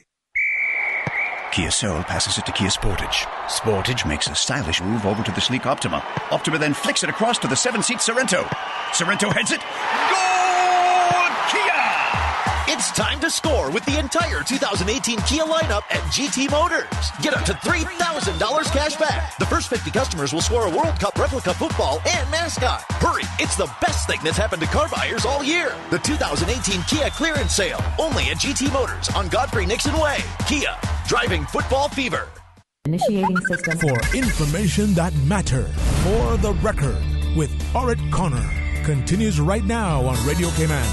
Kia Soul passes it to Kia Sportage. Sportage makes a stylish move over to the sleek Optima. Optima then flicks it across to the 7-seat Sorento. Sorento heads it. Goal! Kia! It's time to score with the entire 2018 Kia lineup at GT Motors. Get up to $3,000 cash back. The first 50 customers will score a World Cup replica football and mascot. Hurry, it's the best thing that's happened to car buyers all year. The 2018 Kia clearance sale, only at GT Motors on Godfrey Nixon Way. Kia, driving football fever. Initiating system. For information that matters, for the record, with Orrett Connor, continues right now on Radio Cayman.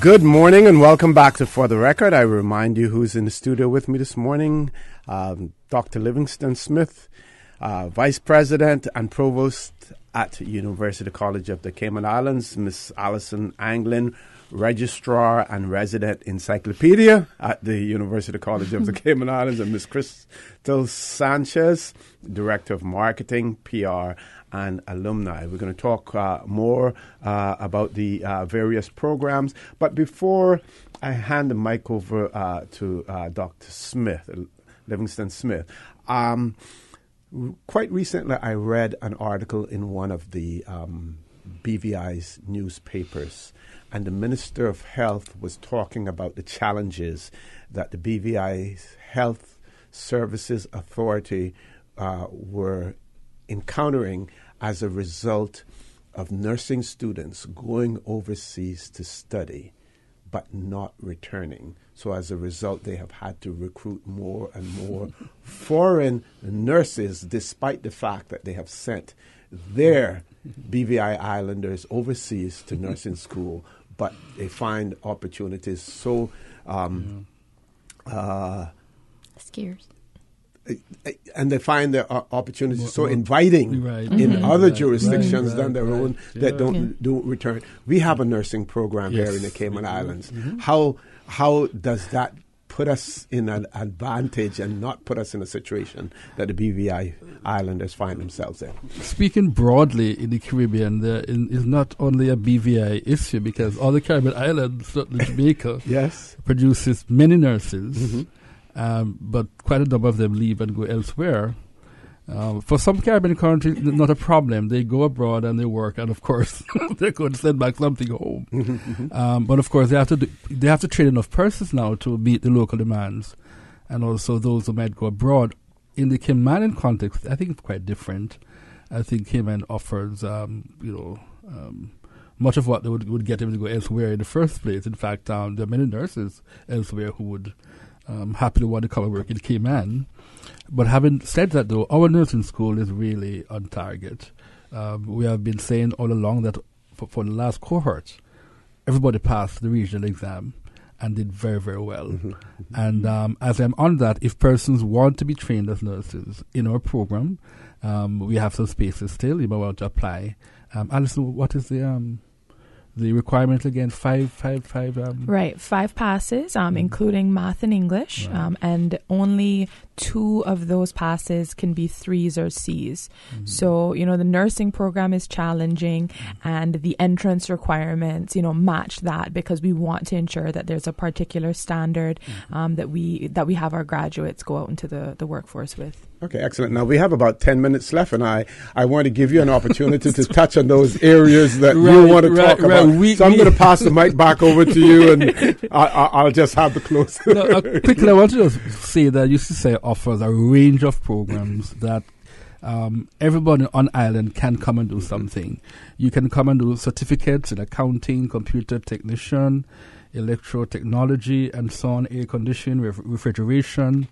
Good morning and welcome back to For the Record. I remind you who's in the studio with me this morning. Dr. Livingston Smith, Vice President and Provost at University College of the Cayman Islands. Miss Alison Anglin, Registrar and Resident Encyclopedia at the University College of the Cayman Islands. And Miss Crystal Sanchez, Director of Marketing, PR and Alumni. We're going to talk more about the various programs. But before I hand the mic over to Dr. Smith, Livingston Smith, quite recently I read an article in one of the BVI's newspapers, and the Minister of Health was talking about the challenges that the BVI's Health Services Authority were encountering as a result of nursing students going overseas to study but not returning. So as a result, they have had to recruit more and more foreign nurses, despite the fact that they have sent their BVI Islanders overseas to nursing school, but they find opportunities so scarce. And they find the opportunities so inviting in other jurisdictions than their own that don't return. We have a nursing program here in the Cayman Islands. How does that put us in an advantage and not put us in a situation that the BVI Islanders find themselves in? Speaking broadly in the Caribbean, there is not only a BVI issue, because all the Caribbean Islands, certainly Jamaica, produces many nurses. But quite a number of them leave and go elsewhere. For some Caribbean countries, not a problem. They go abroad and they work, and of course, they're going to send back something home. But of course, they have to train enough persons now to meet the local demands, and also those who might go abroad. In the Cayman context, I think it's quite different. I think Cayman offers, much of what they would get if they go elsewhere in the first place. In fact, there are many nurses elsewhere who would happily want to come and work in Cayman. But having said that, though, our nursing school is really on target. We have been saying all along that for the last cohort, everybody passed the regional exam and did very, very well. And as I'm on that, if persons want to be trained as nurses in our program, we have some spaces still. You might want to apply. Alison, what is the requirement again? Five. Right, 5 passes, including math and English, and only 2 of those passes can be 3s or Cs. So, the nursing program is challenging, and the entrance requirements, match that, because we want to ensure that there's a particular standard that we have our graduates go out into the workforce with. Okay, excellent. Now, we have about 10 minutes left, and I want to give you an opportunity to touch on those areas that you want to talk about. So I'm going to pass the mic back over to you, and I'll just have the close. Quickly, I want to just say that UCSI offers a range of programs that everybody on island can come and do something. You can come and do certificates in accounting, computer technician, electrotechnology, and so on, air conditioning, refrigeration.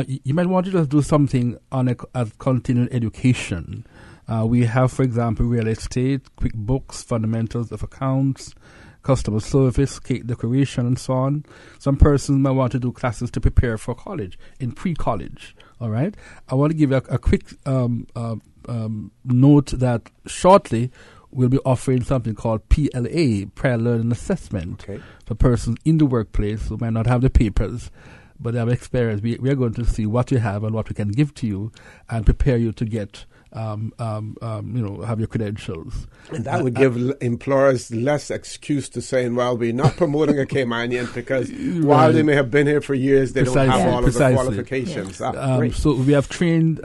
You might want to just do something on a continuing education. We have, for example, real estate, QuickBooks, fundamentals of accounts, customer service, cake decoration, and so on. Some persons might want to do classes to prepare for college, in pre-college. All right? I want to give you a quick note that shortly we'll be offering something called PLA, Prior Learning Assessment, for persons in the workplace who might not have the papers, but they have experience. We are going to see what you have and what we can give to you and prepare you to get have your credentials. And that would give employers less excuse to saying, well, we're not promoting a Caymanian because while they may have been here for years, they don't have all of the qualifications. Yes. So we have trained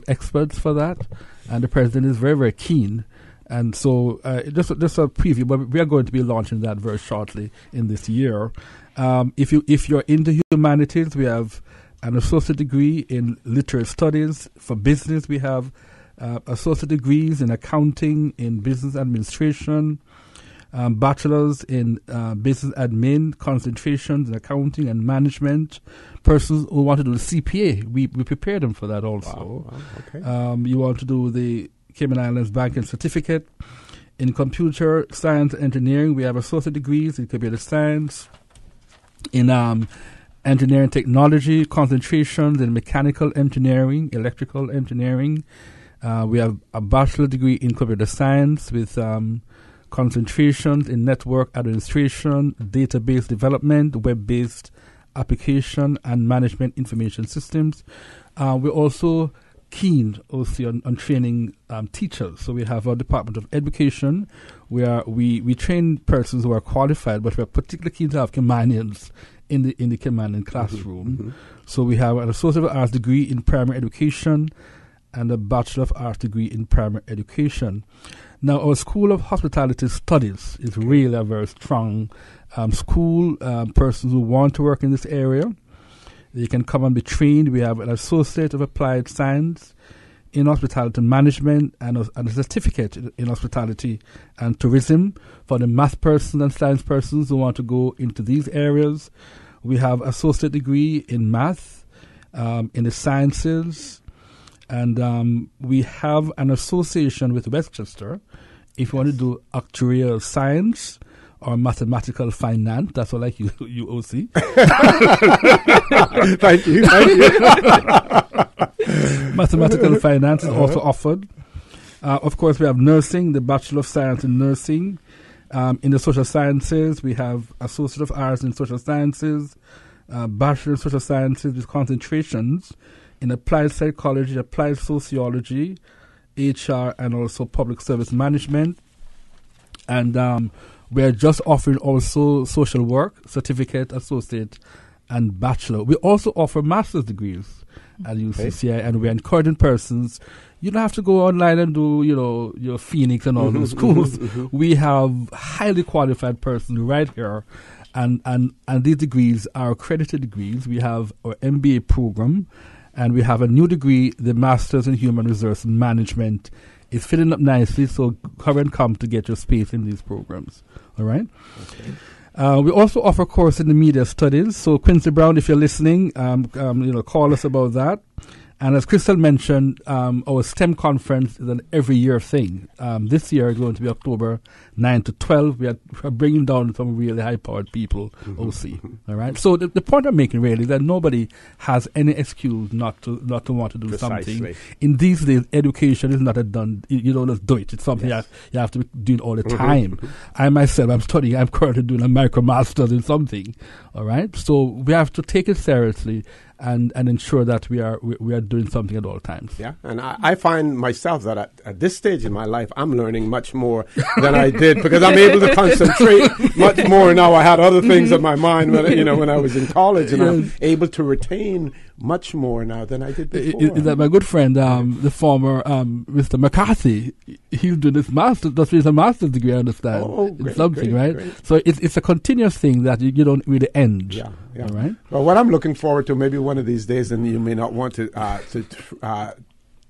experts for that, and the president is very, very keen. And so just a preview, but we are going to be launching that very shortly in this year. If you're into humanities, we have an associate degree in literary studies. For business, we have associate degrees in accounting, in business administration, bachelors in business admin, concentrations in accounting and management. Persons who want to do the CPA, we prepare them for that also. Wow. Okay. You want to do the Cayman Islands Banking Certificate. In computer science and engineering, we have associate degrees in computer science. In engineering technology, concentrations in mechanical engineering, electrical engineering. We have a bachelor degree in computer science with concentrations in network administration, database development, web-based application, and management information systems. We're also keen also on training teachers. So we have our Department of Education where we train persons who are qualified, but we're particularly keen to have Caymanians in the Caymanian classroom. So we have an Associate of Arts degree in primary education and a Bachelor of Arts degree in primary education. Now, our School of Hospitality Studies is really a very strong school. Persons who want to work in this area, they can come and be trained. We have an Associate of Applied Science in Hospitality Management and a certificate in Hospitality and Tourism for the math persons and science persons who want to go into these areas. We have associate degree in math, in the sciences, and we have an association with Westchester. If you want to do actuarial science or mathematical finance, that's all like you OC. Thank you. Mathematical finance is also offered. Of course, we have nursing, the Bachelor of Science in Nursing. In the social sciences, we have Associate of Arts in Social Sciences, Bachelor in Social Sciences with concentrations in Applied Psychology, Applied Sociology, HR, and also Public Service Management. And we are just offering also social work, certificate, associate, and bachelor. We also offer master's degrees. at UCCI, and we're encouraging persons. You don't have to go online and do, your Phoenix and all those schools. We have highly qualified persons right here, and these degrees are accredited degrees. We have our MBA program, and we have a new degree, the Masters in Human Resource Management. It's filling up nicely, so come and come to get your space in these programs. All right? Okay. We also offer a course in the media studies. So Quincy Brown, if you're listening, call us about that. And as Crystal mentioned, our STEM conference is an every year thing. This year is going to be October 9 to 12. We are bringing down some really high-powered people, OC. All right. So the point I'm making really is that nobody has any excuse not to want to do something. In these days, education is not a done. You don't just do it. It's something you have to be doing all the time. I myself, I'm currently doing a micromasters in something. All right. So we have to take it seriously and ensure that we are doing something at all times. Yeah, and I find myself that at this stage in my life, I'm learning much more than I did because I'm able to concentrate much more now. I had other things in my mind when I was in college, and I'm able to retain much more now than I did before. Is that my good friend, the former Mr. McCarthy? He's doing his master's. That's a master's degree, I understand. Oh, great, something, great, right? Great. So it's a continuous thing that you don't really end. Yeah. All right. Well, what I'm looking forward to, maybe one of these days, and you may not want to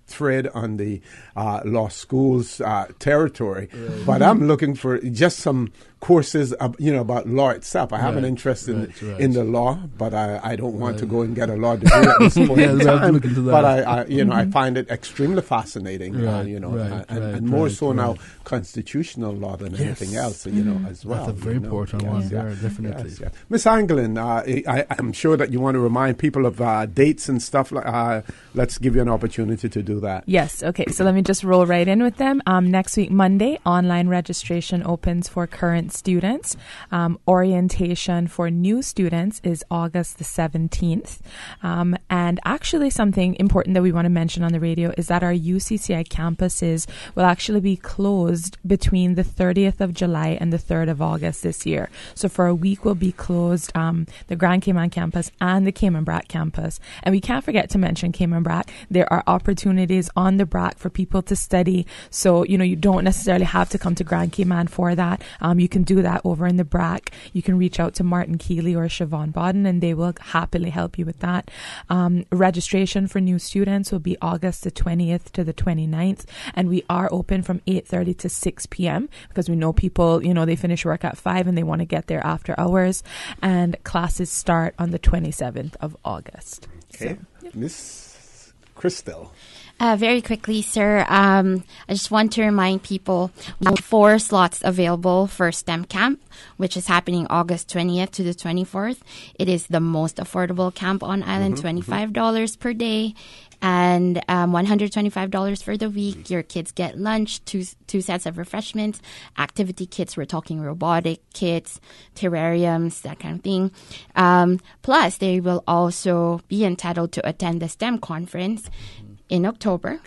tread on the law school's territory, but I'm looking for just some courses, about law itself. I have an interest in the law, but I don't want to go and get a law degree at this point in time. But I find it extremely fascinating, and more so now constitutional law than anything else, as well. That's a very important one. Yeah, definitely. Yes. Miss Anglin, I'm sure that you want to remind people of dates and stuff. Let's give you an opportunity to do that. Yes. Okay. So let me just roll right in with them. Next week, Monday, online registration opens for current students. Orientation for new students is August the 17th. And actually something important that we want to mention on the radio is that our UCCI campuses will actually be closed between the 30th of July and the 3rd of August this year. So for a week we'll be closed, the Grand Cayman campus and the Cayman Brac campus. And we can't forget to mention Cayman Brac. There are opportunities on the Brac for people to study. So, you don't necessarily have to come to Grand Cayman for that. You can do that over in the Brac. You can reach out to Martin Keeley or Siobhan Bodden, and they will happily help you with that. Registration for new students will be August the 20th to the 29th, and we are open from 8:30 to 6 p.m. because we know people, they finish work at 5 and they want to get there after hours, and classes start on the 27th of August. Okay. So, Miss Crystal. Very quickly, sir, I just want to remind people we have 4 slots available for STEM camp, which is happening August 20th to the 24th. It is the most affordable camp on island, $25 per day and $125 for the week. Your kids get lunch, two sets of refreshments, activity kits. We're talking robotic kits, terrariums, that kind of thing. Plus, they will also be entitled to attend the STEM conference in October,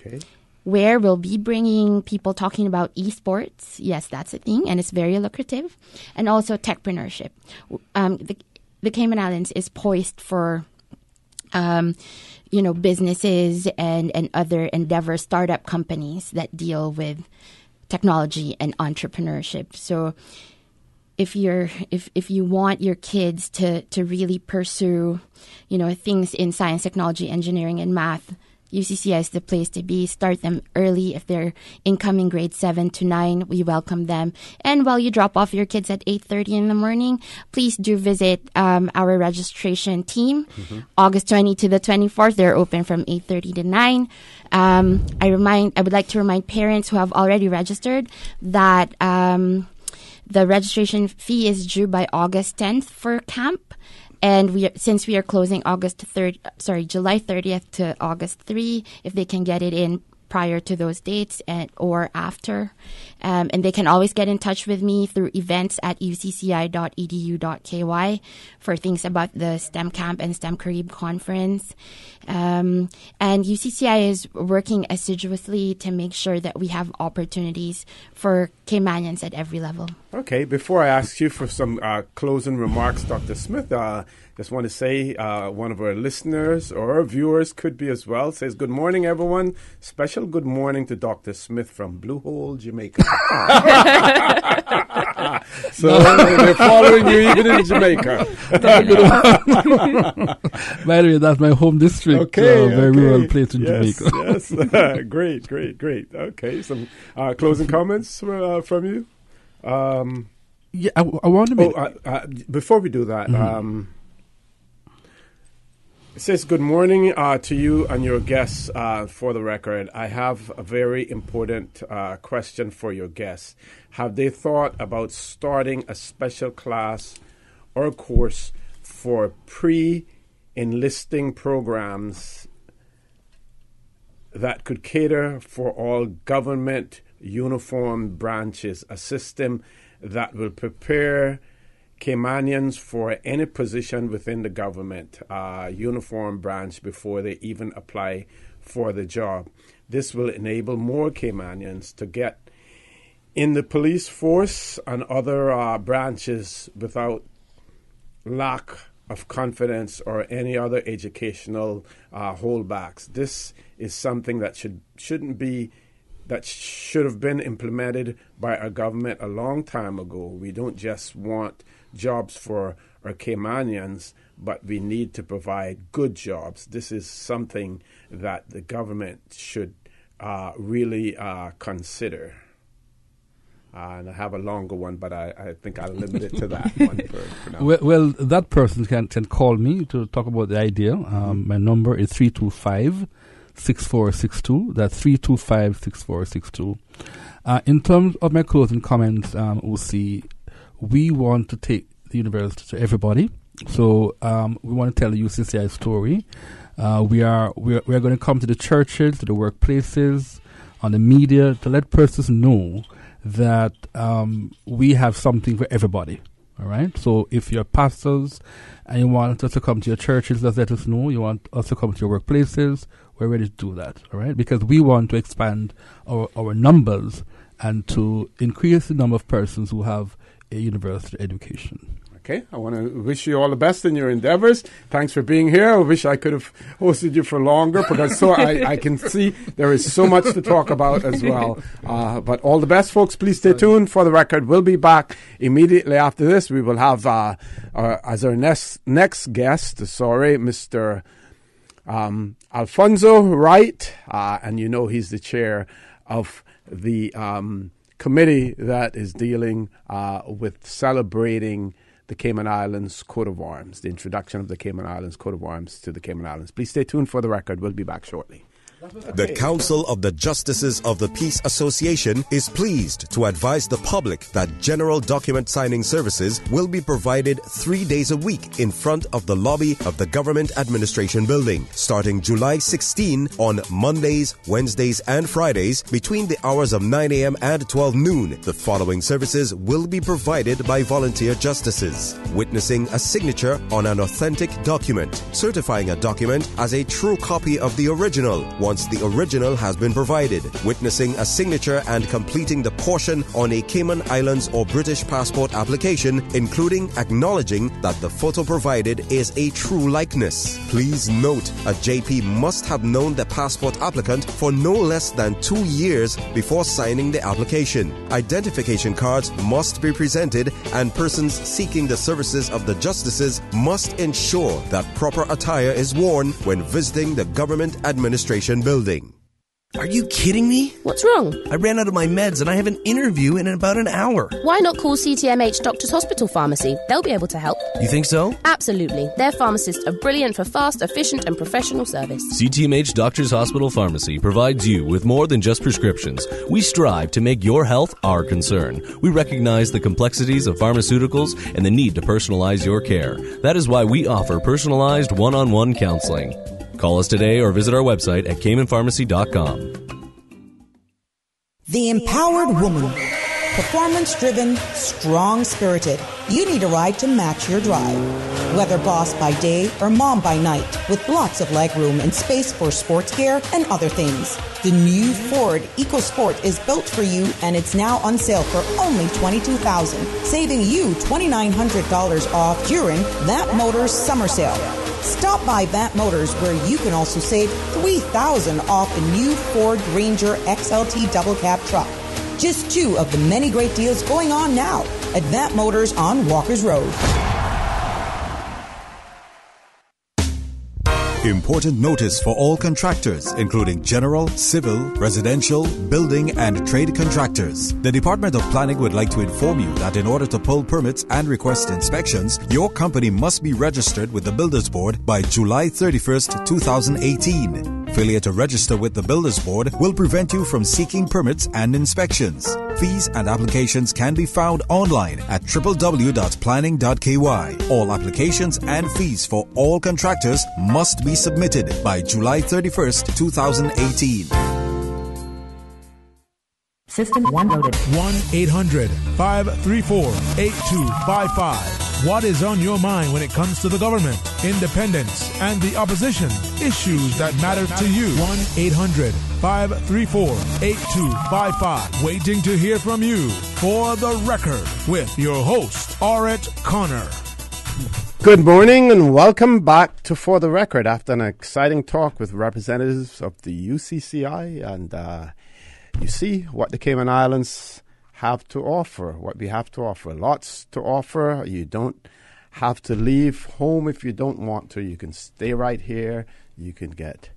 where we'll be bringing people talking about esports. Yes, that's a thing, and it's very lucrative. And also techpreneurship. The Cayman Islands is poised for, businesses and other endeavor startup companies that deal with technology and entrepreneurship. So if you want your kids to really pursue, things in science, technology, engineering, and math, UCCI is the place to be. Start them early. If they're incoming grades 7 to 9, we welcome them. And while you drop off your kids at 8:30 in the morning, please do visit our registration team. August 20 to the 24th, they're open from 8:30 to 9. I would like to remind parents who have already registered that the registration fee is due by August 10th for camp. And since we are closing July 30th to August 3, if they can get it in prior to those dates or after, And they can always get in touch with me through events@ucci.edu.ky for things about the STEM Camp and STEM Carib Conference. And UCCI is working assiduously to make sure that we have opportunities for Caymanians at every level. Okay, before I ask you for some closing remarks, Dr. Smith, just want to say one of our listeners or our viewers could be as well, says, good morning, everyone. Special good morning to Dr. Smith from Blue Hole, Jamaica. So they're following you even in Jamaica. By the way, that's my home district. Okay, very rural place in Jamaica. Yes, great. Okay, some closing comments from you? Yeah, I want to make... before we do that, it says, good morning to you and your guests. For the record, I have a very important question for your guests. Have they thought about starting a special class or course for pre-enlisting programs that could cater for all government uniformed branches, a system that will prepare Caymanians for any position within the government uniform branch before they even apply for the job? This will enable more Caymanians to get in the police force and other branches without lack of confidence or any other educational holdbacks. This is something that should have been implemented by our government a long time ago. We don't just want jobs for our Caymanians, but we need to provide good jobs. This is something that the government should really consider. And I have a longer one, but I think I'll limit it to that one for now. Well, that person can call me to talk about the idea. My number is 325-6462. That's 325-6462. In terms of my closing comments, OC, we want to take the university to everybody. So we want to tell the UCCI story. We are going to come to the churches, to the workplaces, on the media, to let persons know that we have something for everybody. All right? So if you're pastors and you want us to come to your churches, just let us know. You want us to come to your workplaces, we're ready to do that. All right? Because we want to expand our numbers and to increase the number of persons who have a university education. Okay, I want to wish you all the best in your endeavors. Thanks for being here. I wish I could have hosted you for longer because I can see there is so much to talk about as well. But all the best, folks. Please stay tuned. For the record, we'll be back immediately after this. We will have as our next guest, Mr. Alfonso Wright, and you know he's the chair of the committee that is dealing with celebrating the Cayman Islands coat of arms, the introduction of the Cayman Islands coat of arms to the Cayman Islands. Please stay tuned for the record. We'll be back shortly. The Council of the Justices of the Peace Association is pleased to advise the public that general document signing services will be provided 3 days a week in front of the lobby of the Government Administration Building, starting July 16 on Mondays, Wednesdays, and Fridays between the hours of 9 a.m. and 12 noon. The following services will be provided by volunteer justices: witnessing a signature on an authentic document, certifying a document as a true copy of the original once the original has been provided, witnessing a signature and completing the portion on a Cayman Islands or British passport application, including acknowledging that the photo provided is a true likeness. Please note, a JP must have known the passport applicant for no less than 2 years before signing the application. Identification cards must be presented, and persons seeking the services of the justices must ensure that proper attire is worn when visiting the Government Administration Building. Are you kidding me? What's wrong? I ran out of my meds and I have an interview in about an hour. Why not call CTMH Doctors Hospital Pharmacy? They'll be able to help. You think so? Absolutely. Their pharmacists are brilliant for fast, efficient and professional service. CTMH Doctors Hospital Pharmacy provides you with more than just prescriptions. We strive to make your health our concern. We recognize the complexities of pharmaceuticals and the need to personalize your care. That is why we offer personalized one-on-one counseling. Call us today or visit our website at caymanpharmacy.com. The empowered woman. Performance-driven, strong-spirited. You need a ride to match your drive. Whether boss by day or mom by night, with lots of legroom and space for sports gear and other things. The new Ford EcoSport is built for you, and it's now on sale for only $22,000, saving you $2,900 off during That Motors summer sale. Stop by That Motors, where you can also save $3,000 off the new Ford Ranger XLT double cab truck. Just two of the many great deals going on now at That Motors on Walker's Road. Important notice for all contractors, including general, civil, residential, building, and trade contractors. The Department of Planning would like to inform you that in order to pull permits and request inspections, your company must be registered with the Builders Board by July 31st, 2018. Failure to register with the Builders Board will prevent you from seeking permits and inspections. Fees and applications can be found online at www.planning.ky. All applications and fees for all contractors must be submitted by July 31st, 2018. System 1 loaded. 1-800-534-8255. What is on your mind when it comes to the government, independence, and the opposition? Issues that matter to you. 1-800-534-8255. Waiting to hear from you. For the Record, with your host, Orrett Connor. Good morning and welcome back to For the Record after an exciting talk with representatives of the UCCI. And you see what the Cayman Islands have to offer, what we have to offer. Lots to offer. You don't have to leave home if you don't want to. You can stay right here. You can get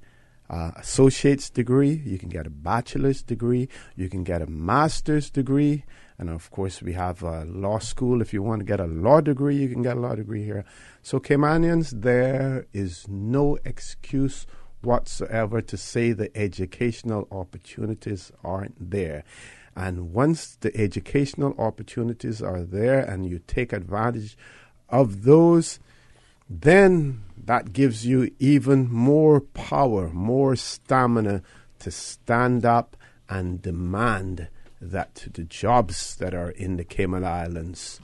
associate's degree. You can get a bachelor's degree. You can get a master's degree. And, of course, we have a law school. If you want to get a law degree, you can get a law degree here. So, Caymanians, there is no excuse whatsoever to say the educational opportunities aren't there. And once the educational opportunities are there and you take advantage of those, then that gives you even more power, more stamina to stand up and demand that the jobs that are in the Cayman Islands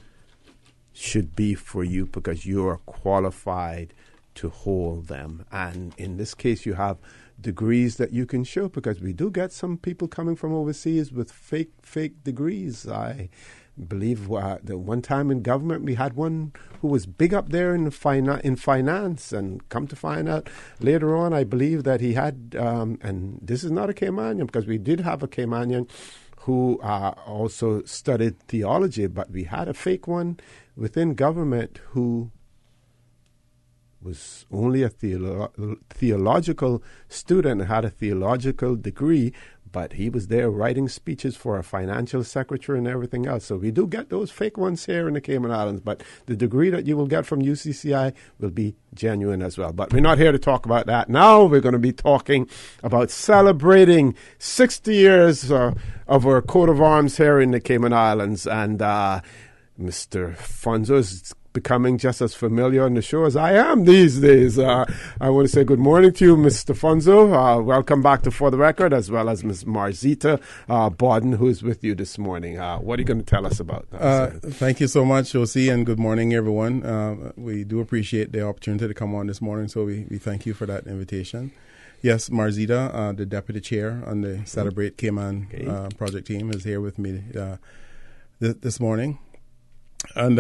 should be for you because you are qualified to hold them. And in this case, you have degrees that you can show, because we do get some people coming from overseas with fake degrees. I believe the one time in government we had one who was big up there in finance, and come to find out later on, I believe that he had, and this is not a Caymanian, because we did have a Caymanian who also studied theology, but we had a fake one within government who was only a theological student, had a theological degree, but he was there writing speeches for a financial secretary and everything else. So we do get those fake ones here in the Cayman Islands, but the degree that you will get from UCCI will be genuine as well. But we're not here to talk about that. Now we're going to be talking about celebrating 60 years of our coat of arms here in the Cayman Islands. And Mr. Fonzo is becoming just as familiar on the show as I am these days. I want to say good morning to you, Mr. Fonzo. Welcome back to For the Record, as well as Ms. Marzita Bawden, who is with you this morning. What are you going to tell us about? Thank you so much, Josie, and good morning, everyone. We do appreciate the opportunity to come on this morning, so we thank you for that invitation. Yes, Marzita, the deputy chair on the Celebrate Cayman project team, is here with me this morning. And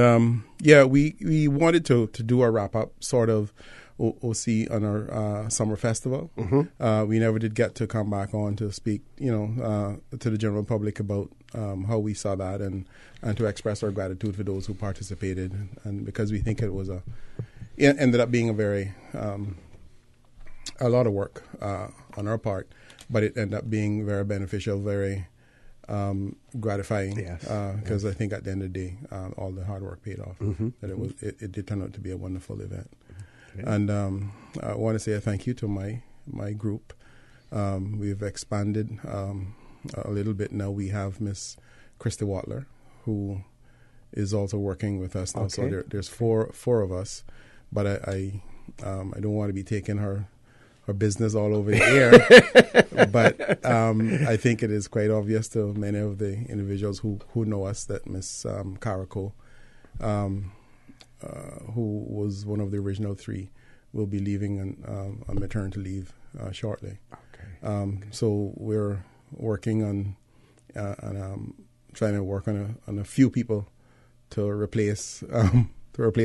we wanted to do a wrap up sort of OC on our summer festival. Mm-hmm. We never did get to come back on to speak, to the general public about how we saw that and to express our gratitude for those who participated, and because we think it ended up being a lot of work on our part, but it ended up being very beneficial, very gratifying, because I think at the end of the day, all the hard work paid off. Mm-hmm. That it did turn out to be a wonderful event. Okay. And I want to say a thank you to my group. We've expanded a little bit now. We have Miss Christy Watler, who is also working with us now. Okay. So there's four of us, but I don't want to be taking her business all over the air. But I think it is quite obvious to many of the individuals who know us that Miss Carrico, who was one of the original three, will be leaving on maternity leave shortly. Okay. So we're working on trying to work on a few people to replace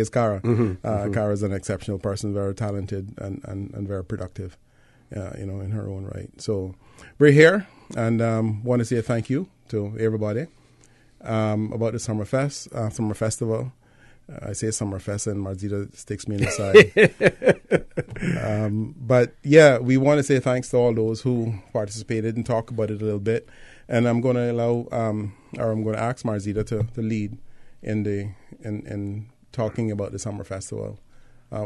Cara. Cara is an exceptional person, very talented and very productive, in her own right. So we're here and want to say thank you to everybody about the Summer Festival. I say Summerfest and Marzita sticks me in the side. But yeah, we want to say thanks to all those who participated and talk about it a little bit. And I'm going to I'm going to ask Marzita to lead in talking about the Summer Festival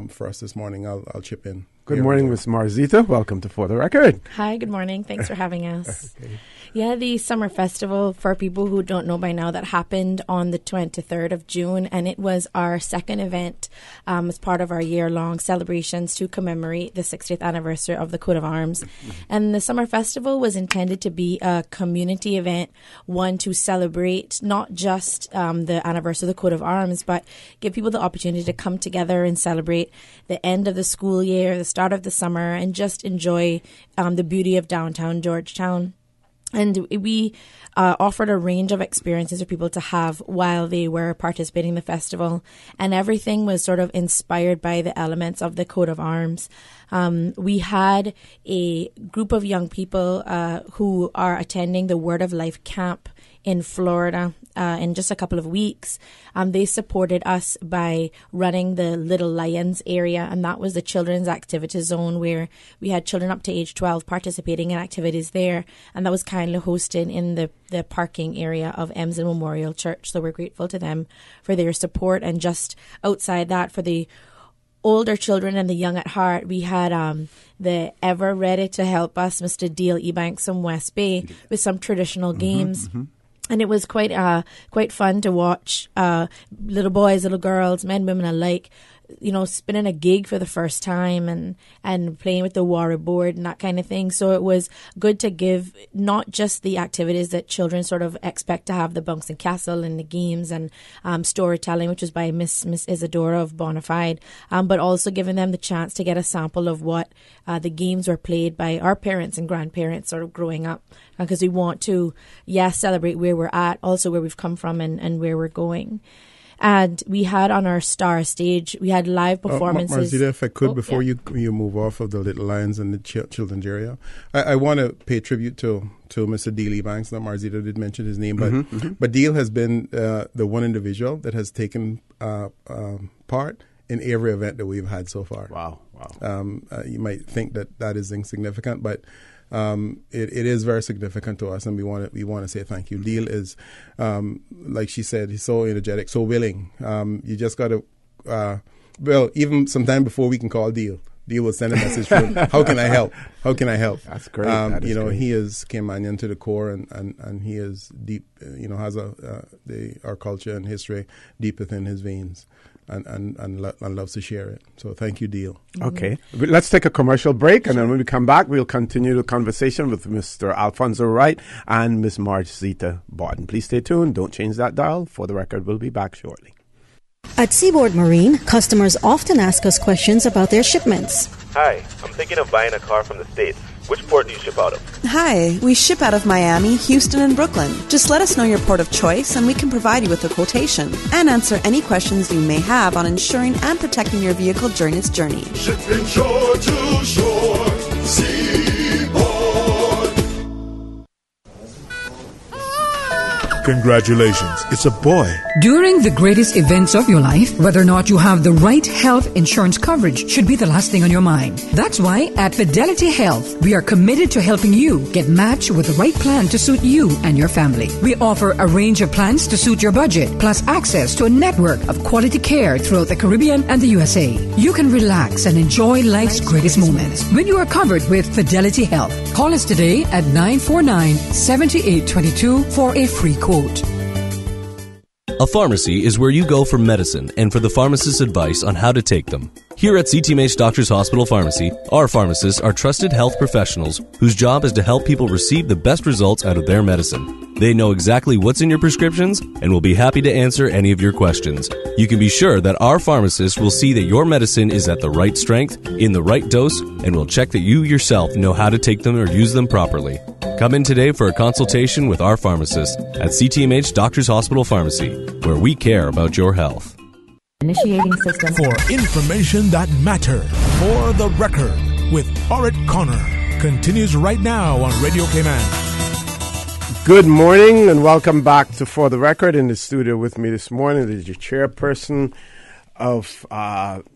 for us this morning. I'll chip in. Good morning, Ms. Marzita. Welcome to For the Record. Hi, good morning. Thanks for having us. Okay. Yeah, the Summer Festival, for people who don't know by now, that happened on the 23rd of June, and it was our second event as part of our year-long celebrations to commemorate the 60th anniversary of the Coat of Arms. And the Summer Festival was intended to be a community event, one to celebrate not just the anniversary of the Coat of Arms, but give people the opportunity to come together and celebrate the end of the school year, the start of the summer, and just enjoy the beauty of downtown Georgetown. And we offered a range of experiences for people to have while they were participating in the festival. And everything was sort of inspired by the elements of the coat of arms. We had a group of young people who are attending the Word of Life camp in Florida in just a couple of weeks. They supported us by running the Little Lions area, and that was the children's activity zone where we had children up to age 12 participating in activities there, and that was kindly hosted in the parking area of Emsden Memorial Church. So we're grateful to them for their support. And just outside that, for the older children and the young at heart, we had the ever ready to help us Mr. Deal Ebanks from West Bay with some traditional games. And it was quite fun to watch little boys, little girls, men, women alike, spinning a gig for the first time and playing with the Warrior board and that kind of thing. So it was good to give not just the activities that children sort of expect to have, the bouncing castle and the games and storytelling, which was by Miss Isadora of Bonafide, but also giving them the chance to get a sample of what the games were played by our parents and grandparents sort of growing up. Because we want to, celebrate where we're at, also where we've come from and where we're going. And we had on our star stage, we had live performances. Marzita, if I could, before you move off of the Little Lions and the children's area, I want to pay tribute to Mr. Deal Banks. Now, Marzita did mention his name, but Deal has been the one individual that has taken part in every event that we've had so far. Wow. You might think that is insignificant, but it is very significant to us, and we want to say thank you. Deal is, like she said, he's so energetic, so willing. You just got to, even sometime before we can call Deal will send a message to him. How can I help? How can I help? That's great. That is great. He is Caymanian to the core, and he is deep. Has our culture and history deep within his veins. And loves to share it. So thank you, Deal. Okay. Let's take a commercial break, and then when we come back, we'll continue the conversation with Mr. Alfonso Wright and Ms. Marzita Barton. Please stay tuned. Don't change that dial. For the Record, we'll be back shortly. At Seaboard Marine, customers often ask us questions about their shipments. Hi, I'm thinking of buying a car from the States. Which port do you ship out of? Hi, we ship out of Miami, Houston, and Brooklyn. Just let us know your port of choice and we can provide you with a quotation and answer any questions you may have on insuring and protecting your vehicle during its journey. Shipping shore to shore, Seaboard. Congratulations, it's a boy. During the greatest events of your life, whether or not you have the right health insurance coverage should be the last thing on your mind. That's why at Fidelity Health, we are committed to helping you get matched with the right plan to suit you and your family. We offer a range of plans to suit your budget, plus access to a network of quality care throughout the Caribbean and the USA. You can relax and enjoy life's greatest moments when you are covered with Fidelity Health. Call us today at 949-7822 for a free quote. A pharmacy is where you go for medicine and for the pharmacist's advice on how to take them. Here at CTMH Doctors Hospital Pharmacy, our pharmacists are trusted health professionals whose job is to help people receive the best results out of their medicine. They know exactly what's in your prescriptions and will be happy to answer any of your questions. You can be sure that our pharmacists will see that your medicine is at the right strength, in the right dose, and will check that you yourself know how to take them or use them properly. Come in today for a consultation with our pharmacist at CTMH Doctors Hospital Pharmacy, where we care about your health. Initiating system. For information that matters, For the Record with Orrett Connor continues right now on Radio Cayman. Good morning and welcome back to For the Record. In the studio with me this morning is your chairperson of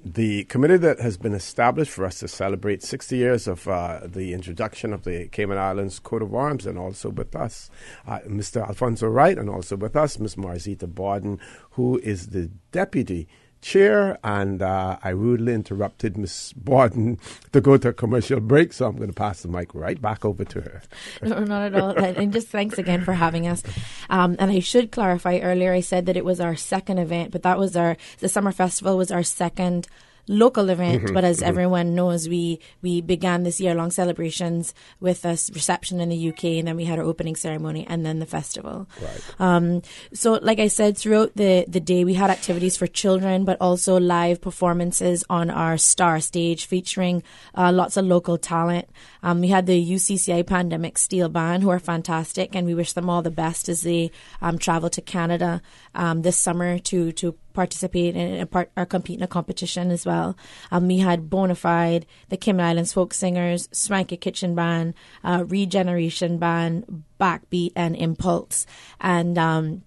the committee that has been established for us to celebrate 60 years of the introduction of the Cayman Islands coat of arms, and also with us, Mr. Alfonso Wright, and also with us, Ms. Marzita Borden, who is the deputy chair, and I rudely interrupted Ms. Borden to go to a commercial break, so I'm going to pass the mic right back over to her. No, not at all. And just thanks again for having us. And I should clarify, earlier I said that it was our second event, but that was the Summer Festival was our second local event, but as everyone knows, we began this year-long celebrations with a reception in the UK, and then we had our opening ceremony, and then the festival. Right. So, like I said, throughout the day, we had activities for children, but also live performances on our star stage featuring lots of local talent. We had the UCCI Pandemic Steel Band, who are fantastic, and we wish them all the best as they travel to Canada this summer to participate in or compete in a competition as well. We had Bonafide, the Cayman Islands Folk Singers, Swanky Kitchen Band, Regeneration Band, Backbeat, and Impulse. And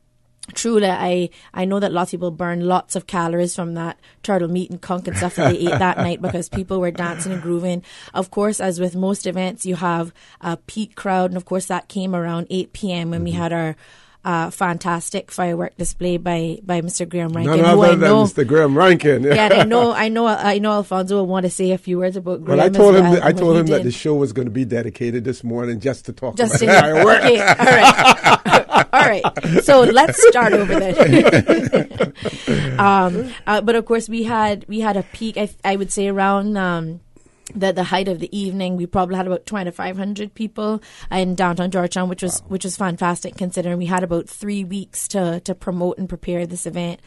truly, I know that lots of people burn lots of calories from that turtle meat and conch and stuff that they ate that night, because people were dancing and grooving. Of course, as with most events, you have a peak crowd, and of course that came around 8 p.m. when we had our fantastic firework display by Mr. Graham Rankin. None other than Mr. Graham Rankin. Yeah, and I know Alfonso will want to say a few words about Graham. Well, I told him that the show was going to be dedicated this morning just to talk about fireworks. Okay, all right. So let's start over then. But of course, we had a peak. I would say around. The height of the evening, we probably had about 2,500 people in downtown Georgetown, which was fantastic, considering we had about 3 weeks to promote and prepare this event.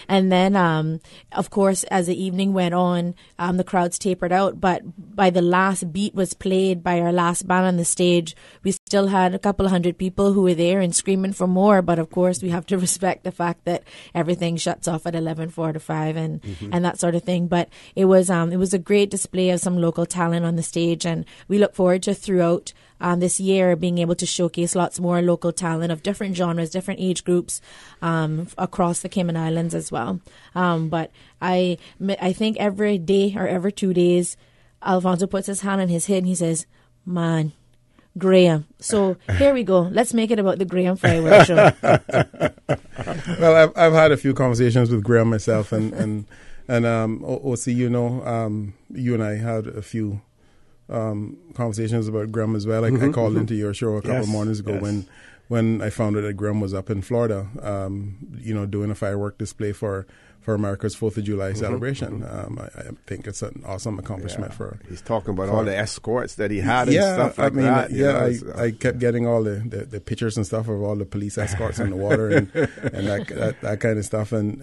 And then, of course, as the evening went on, the crowds tapered out. But by the last beat was played by our last band on the stage, we still had a couple of hundred people who were there and screaming for more. But of course, we have to respect the fact that everything shuts off at 11:45 and that sort of thing. But it was a great display of some local talent on the stage, and we look forward to throughout this year being able to showcase lots more local talent of different genres, different age groups across the Cayman Islands as well. But I think every day or every 2 days, Alfonso puts his hand on his head and he says, "Man, Graham." So here we go. Let's make it about the Graham Fireworks Show. Well, I've had a few conversations with Graham myself, and OC, you and I had a few conversations about Graham as well. I called into your show a couple of mornings ago when I found out that Graham was up in Florida, doing a firework display for America's 4th of July celebration. I think it's an awesome accomplishment for. He's talking about all the escorts that he had and stuff like that. I kept getting all the pictures and stuff of all the police escorts in the water and that kind of stuff. And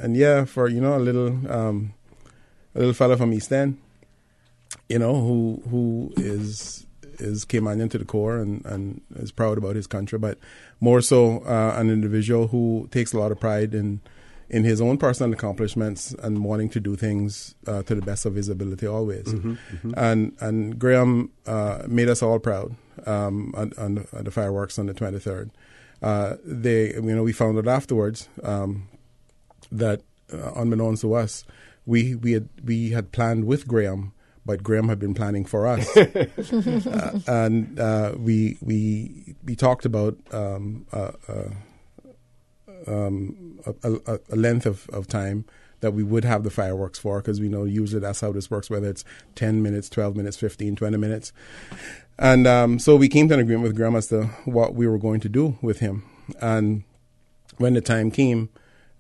for a little fella from East End, who is Caymanian to the core and is proud about his country, but more so an individual who takes a lot of pride in his own personal accomplishments and wanting to do things to the best of his ability always. And Graham made us all proud on the fireworks on the 23rd. We found out afterwards that unbeknownst to us, we had planned with Graham, but Graham had been planning for us. And we talked about a length of time that we would have the fireworks for, because we know usually that's how this works, whether it's 10 minutes, 12 minutes, 15, 20 minutes. And so we came to an agreement with Graham as to what we were going to do with him. And when the time came,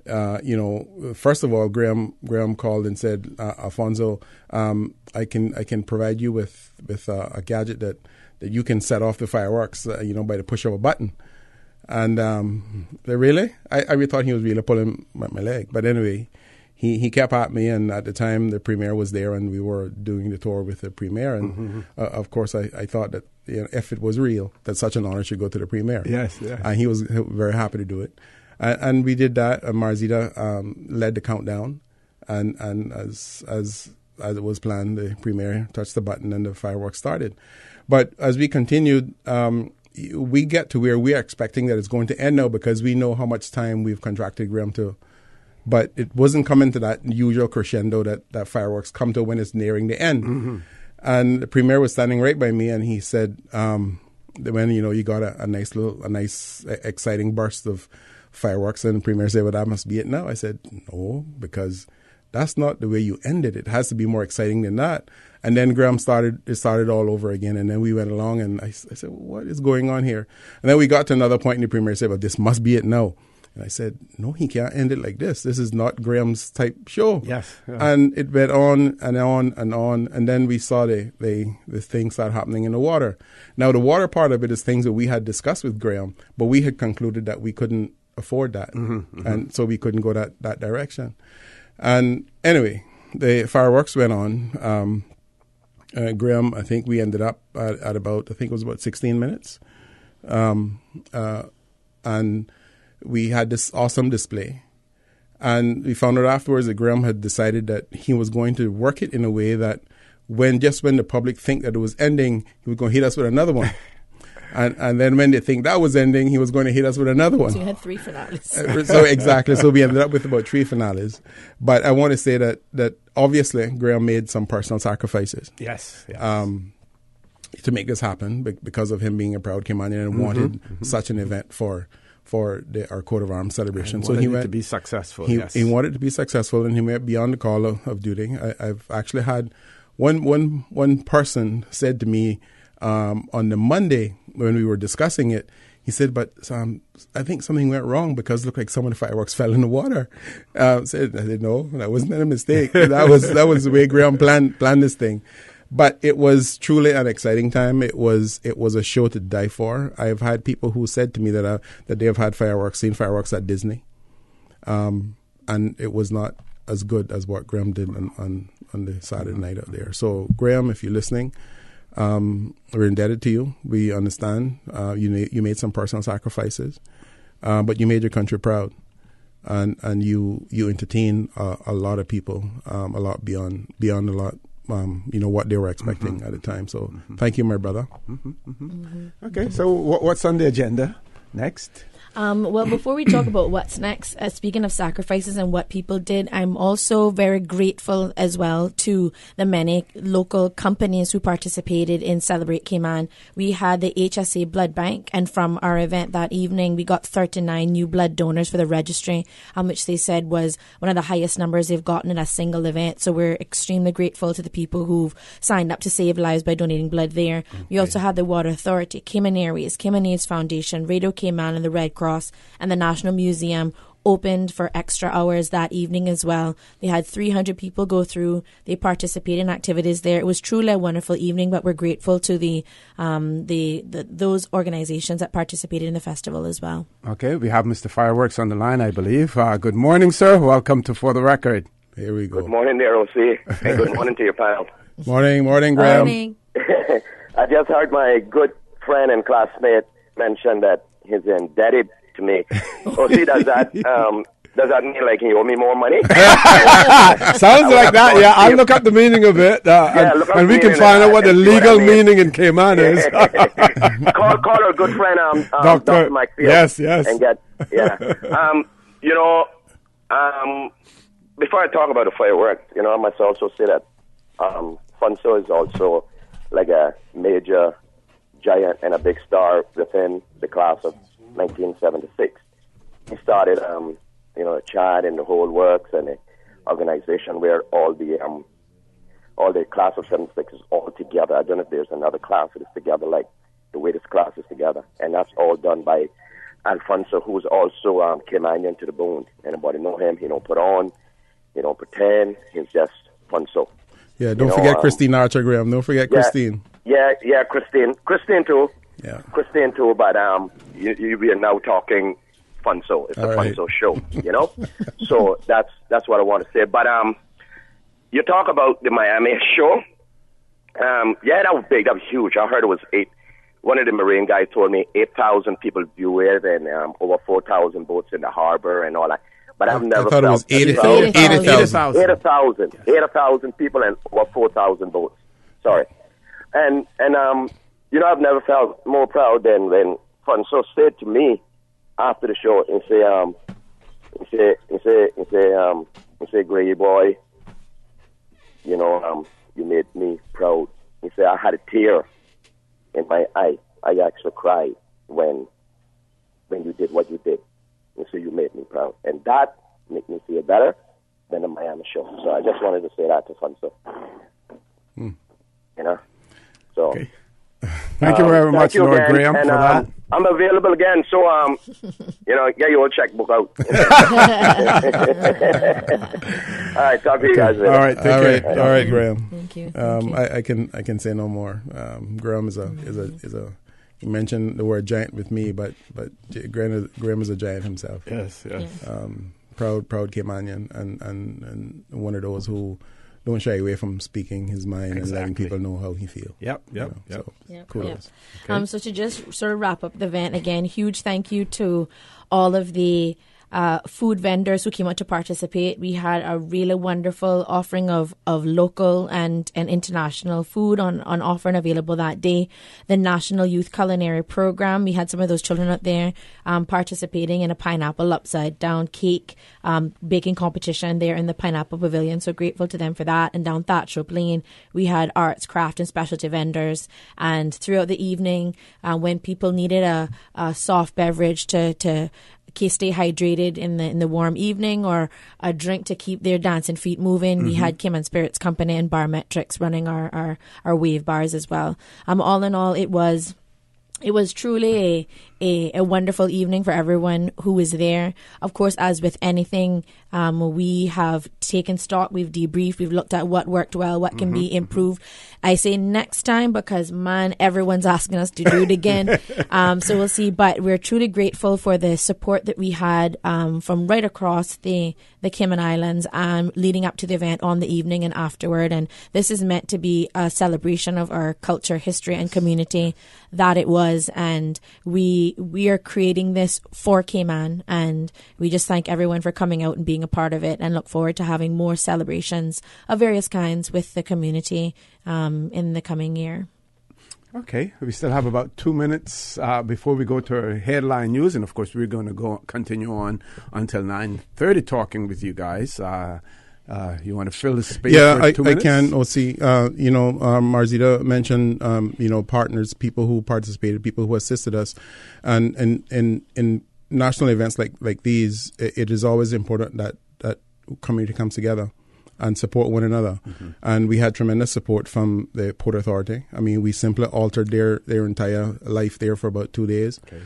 first of all, Graham called and said, Alfonso, I can provide you with a gadget that you can set off the fireworks, by the push of a button. And really, I really thought he was really pulling my leg. But anyway, he kept at me, and at the time the premier was there, and we were doing the tour with the premier. And of course, I thought that if it was real, that such an honor should go to the premier. Yes, yes. And he was very happy to do it. And we did that. Marzita led the countdown, and as it was planned, the premier touched the button and the fireworks started. But as we continued, we get to where we are expecting that it's going to end now, because we know how much time we've contracted Graham to. But it wasn't coming to that usual crescendo that fireworks come to when it's nearing the end. And the premier was standing right by me, and he said, when you got a nice exciting burst of fireworks, and the premier said, well, that must be it now. I said, no, because that's not the way you end it. It has to be more exciting than that. And then Graham started all over again. And then we went along, and I said, what is going on here? And then we got to another point, and the premier said, well, this must be it now. And I said, no, he can't end it like this. This is not Graham's type show. Yes. Yeah. And it went on and on and on. And then we saw the things start happening in the water. Now, the water part of it is things that we had discussed with Graham, but we had concluded that we couldn't afford that. And so we couldn't go that direction. And anyway, the fireworks went on. Graham, I think we ended up at about 16 minutes. And we had this awesome display. And we found out afterwards that Graham had decided that he was going to work it in a way that when the public think that it was ending, he was going to hit us with another one. And then when they think that was ending, he was going to hit us with another one. So you had 3 finales. So exactly. So we ended up with about 3 finales. But I want to say that obviously Graham made some personal sacrifices. Yes. To make this happen, because of him being a proud Caymanian and wanted such an event for our coat of arms celebration. And so he wanted to be successful. He wanted to be successful, and he went beyond the call of duty. I've actually had one person said to me on the Monday when we were discussing it, he said, but I think something went wrong because it looked like some of the fireworks fell in the water. I said, no, that wasn't a mistake. That was the way Graham planned this thing. But it was truly an exciting time. It was a show to die for. I've had people who said to me that they have had seen fireworks at Disney, and it was not as good as what Graham did on the Saturday night out there. So Graham, if you're listening, we're indebted to you. We understand you made some personal sacrifices, but you made your country proud, and you entertained a lot of people, a lot beyond a lot. What they were expecting at the time. So thank you, my brother. Okay, so what's on the agenda next? Well, before we talk about what's next, speaking of sacrifices and what people did, I'm also very grateful as well to the many local companies who participated in Celebrate Cayman. We had the HSA Blood Bank, and from our event that evening, we got 39 new blood donors for the registry, which they said was one of the highest numbers they've gotten in a single event. So we're extremely grateful to the people who've signed up to save lives by donating blood there. Okay. We also had the Water Authority, Cayman Airways, Cayman AIDS Foundation, Radio Cayman, and the Red Cross, and the National Museum opened for extra hours that evening as well. They had 300 people go through. They participated in activities there. It was truly a wonderful evening, but we're grateful to those organizations that participated in the festival as well. Okay, we have Mr. Fireworks on the line, I believe. Good morning, sir. Welcome to For the Record. Here we go. Good morning there, OC, and good morning to your panel. Morning, Graham. Morning. I just heard my good friend and classmate mention that he's indebted to me. OC, does that mean like you owe me more money? Sounds like that, yeah. I'll look up the meaning of it, and we can find out what the legal meaning in Cayman is. Call our good friend, Dr. Mike Field. Yes. And get, before I talk about the fireworks, I must also say that Fonso is also like a major giant and a big star within the class of 1976. He started, Chad and the whole works and the organization where all the class of 76 is all together. I don't know if there's another class that is together like the way this class is together, and that's all done by Alfonso, who's also Caymanian to the bone. Anybody know him? He don't put on, he don't pretend. He's just Fonso. Yeah, don't forget Christine Archer, Graham. Don't forget Christine. Yeah, Christine too. Yeah, Christine too. But we are now talking Fonso. It's a Fonso show, you know. So that's what I want to say. But you talk about the Miami show. Yeah, that was big. That was huge. I heard it was 8. One of the Marine guys told me 8,000 people view it and over 4,000 boats in the harbor and all that. But I've never thought felt it was 80,000. 8,000 people and over 4,000 boats. Sorry. And you know, I've never felt more proud than when Fonso said to me after the show, he say, Gray boy, you know, you made me proud. He said, I had a tear in my eye. I actually cried when you did what you did. And so you made me proud. And that made me feel better than the Miami show. So I just wanted to say that to Fonso. You know? So okay. Thank you very much, Lord again. Graham, and, for that. I'm available again, so you know, get your checkbook out. All right, talk to you guys later. All right, all right, Graham. Thank you. I can say no more. Graham is a. You mentioned the word giant with me, but Graham is a giant himself. Yes. Proud Caymanian, and one of those who don't shy away from speaking his mind and letting people know how he feels. Yep. So, kudos. Okay. So to just sort of wrap up the event again, huge thank you to all of the food vendors who came out to participate. We had a really wonderful offering of local and international food on offer and available that day. The National Youth Culinary Program, we had some of those children out there participating in a pineapple upside down cake baking competition there in the Pineapple Pavilion. So grateful to them for that. And down Thatcher Lane, we had arts, craft and specialty vendors. And throughout the evening, when people needed a soft beverage to stay hydrated in the warm evening, or a drink to keep their dancing feet moving. We had Cayman Spirits Company and Barmetrics running our wave bars as well. All in all, it was truly a wonderful evening for everyone who was there. Of course, as with anything, we have taken stock, we've debriefed, we've looked at what worked well, what can be improved. I say next time because, man, everyone's asking us to do it again. So we'll see. But we're truly grateful for the support that we had from right across the Cayman Islands leading up to the event, on the evening and afterward. And this is meant to be a celebration of our culture, history and community that it was. And we are creating this for Cayman, and we just thank everyone for coming out and being a part of it, and look forward to having more celebrations of various kinds with the community in the coming year. Okay, we still have about 2 minutes before we go to our headline news, and of course we're going to continue on until 9:30 talking with you guys. You want to fill the space? Yeah, for 2 minutes? I can. Marzita mentioned, partners, people who participated, people who assisted us, and in national events like these, it is always important that community comes together and support one another. And we had tremendous support from the Port Authority. I mean, we simply altered their entire life there for about 2 days. Okay.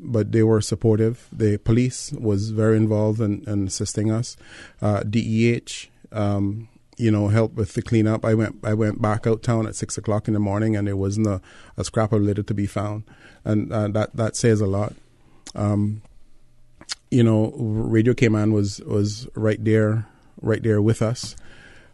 But they were supportive. The police was very involved in assisting us. DEH, helped with the cleanup. I went back out town at 6 o'clock in the morning, and there wasn't a scrap of litter to be found. And that says a lot. Radio Cayman was right there with us.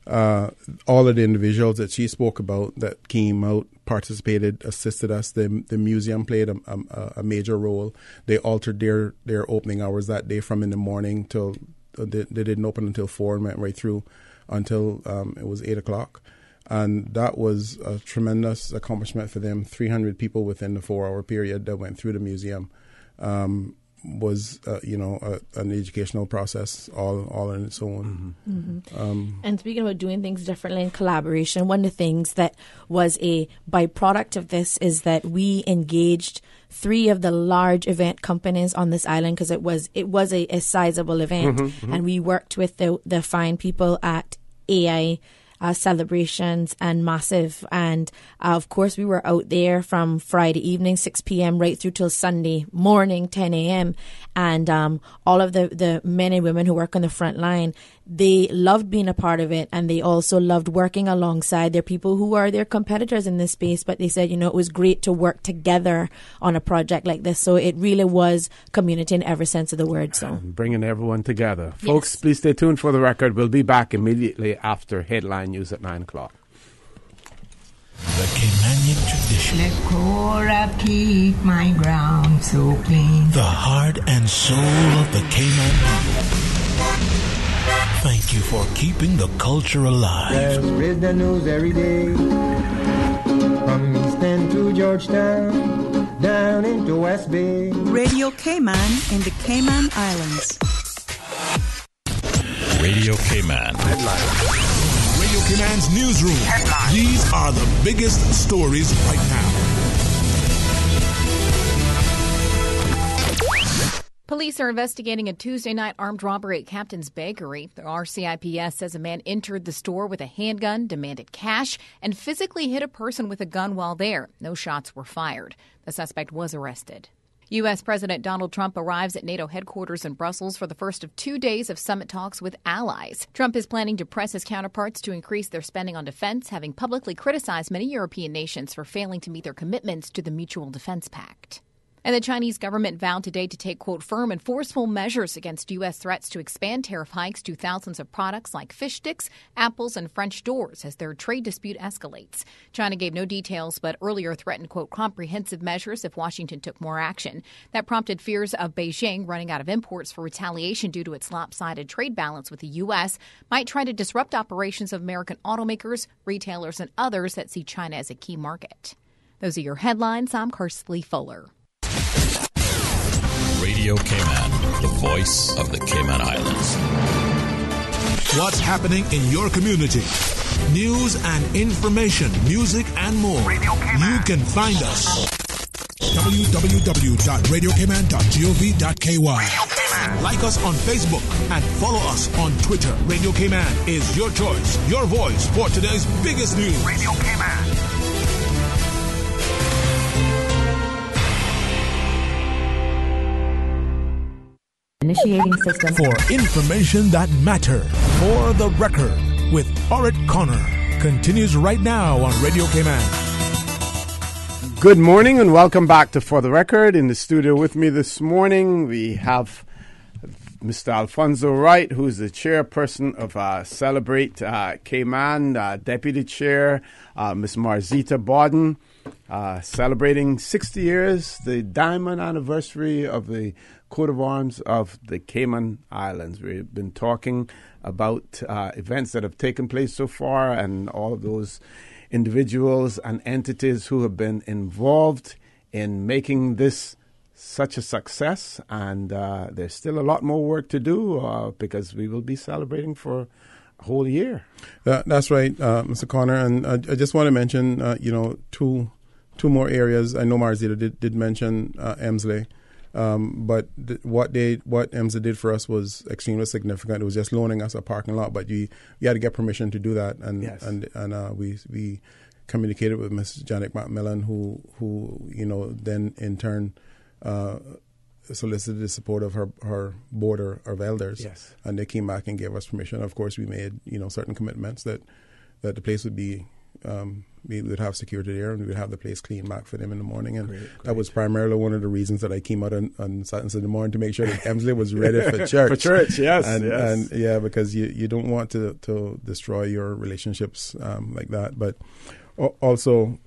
All of the individuals that she spoke about that came out, participated, assisted us. The museum played a major role. They altered their opening hours that day from in the morning till they didn't open until 4 and went right through until it was 8 o'clock. And that was a tremendous accomplishment for them. 300 people within the 4-hour period that went through the museum. Was an educational process all on its own. And speaking about doing things differently in collaboration, one of the things that was a byproduct of this is that we engaged 3 of the large event companies on this island, because it was a sizable event, and we worked with the fine people at AI celebrations and massive. And of course, we were out there from Friday evening, 6 p.m. right through till Sunday morning, 10 a.m. And all of the men and women who work on the front line, they loved being a part of it, and they also loved working alongside their people who are their competitors in this space. But they said, it was great to work together on a project like this. So it really was community in every sense of the word. So bringing everyone together. Yes. Folks, please stay tuned for the record. We'll be back immediately after headline news at 9 o'clock. The Caymanian tradition. Let Cora keep my ground so clean. The heart and soul of the Cayman people. Thank you for keeping the culture alive. Let's read the news every day. From East End to Georgetown, down into West Bay. Radio Cayman in the Cayman Islands. Radio Cayman. Headline. Radio Cayman's newsroom. Headline. These are the biggest stories right now. Police are investigating a Tuesday night armed robbery at Captain's Bakery. The RCIPS says a man entered the store with a handgun, demanded cash, and physically hit a person with a gun while there. No shots were fired. The suspect was arrested. U.S. President Donald Trump arrives at NATO headquarters in Brussels for the first of 2 days of summit talks with allies. Trump is planning to press his counterparts to increase their spending on defense, having publicly criticized many European nations for failing to meet their commitments to the Mutual Defense Pact. And the Chinese government vowed today to take, quote, firm and forceful measures against U.S. threats to expand tariff hikes to thousands of products like fish sticks, apples, and French doors as their trade dispute escalates. China gave no details, but earlier threatened, quote, comprehensive measures if Washington took more action. That prompted fears of Beijing running out of imports for retaliation due to its lopsided trade balance with the U.S., might try to disrupt operations of American automakers, retailers, and others that see China as a key market. Those are your headlines. I'm Kersley Fuller. Radio Cayman, the voice of the Cayman Islands. What's happening in your community? News and information, music and more. You can find us. www.radiocayman.gov.ky. Like us on Facebook and follow us on Twitter. Radio Cayman is your choice, your voice for today's biggest news. Radio Cayman. Initiating system. For information that matter. For the record. With Orrett Connor. Continues right now on Radio Cayman. Good morning and welcome back to For the Record. In the studio with me this morning, we have Mr. Alfonso Wright, who's the chairperson of Celebrate Cayman, deputy chair, Ms. Marzita Bawden, celebrating 60 years, the diamond anniversary of the coat of arms of the Cayman Islands. We've been talking about events that have taken place so far and all of those individuals and entities who have been involved in making this such a success. And there's still a lot more work to do because we will be celebrating for a whole year. That's right, Mr. Connor. And I just want to mention, two more areas. I know Marzita did mention Emsley. But what EMSA did for us was extremely significant. It was just loaning us a parking lot, but you had to get permission to do that, and yes. and we communicated with Ms. Janet McMillan, who then in turn solicited the support of her board of elders, yes. And they came back and gave us permission. Of course, we made certain commitments that the place would be. We would have security there, and we would have the place clean back for them in the morning. And great. That was primarily one of the reasons that I came out on Saturday morning to make sure that Emsley was ready for church. For church, yes. And yeah, because you don't want to destroy your relationships like that. But also,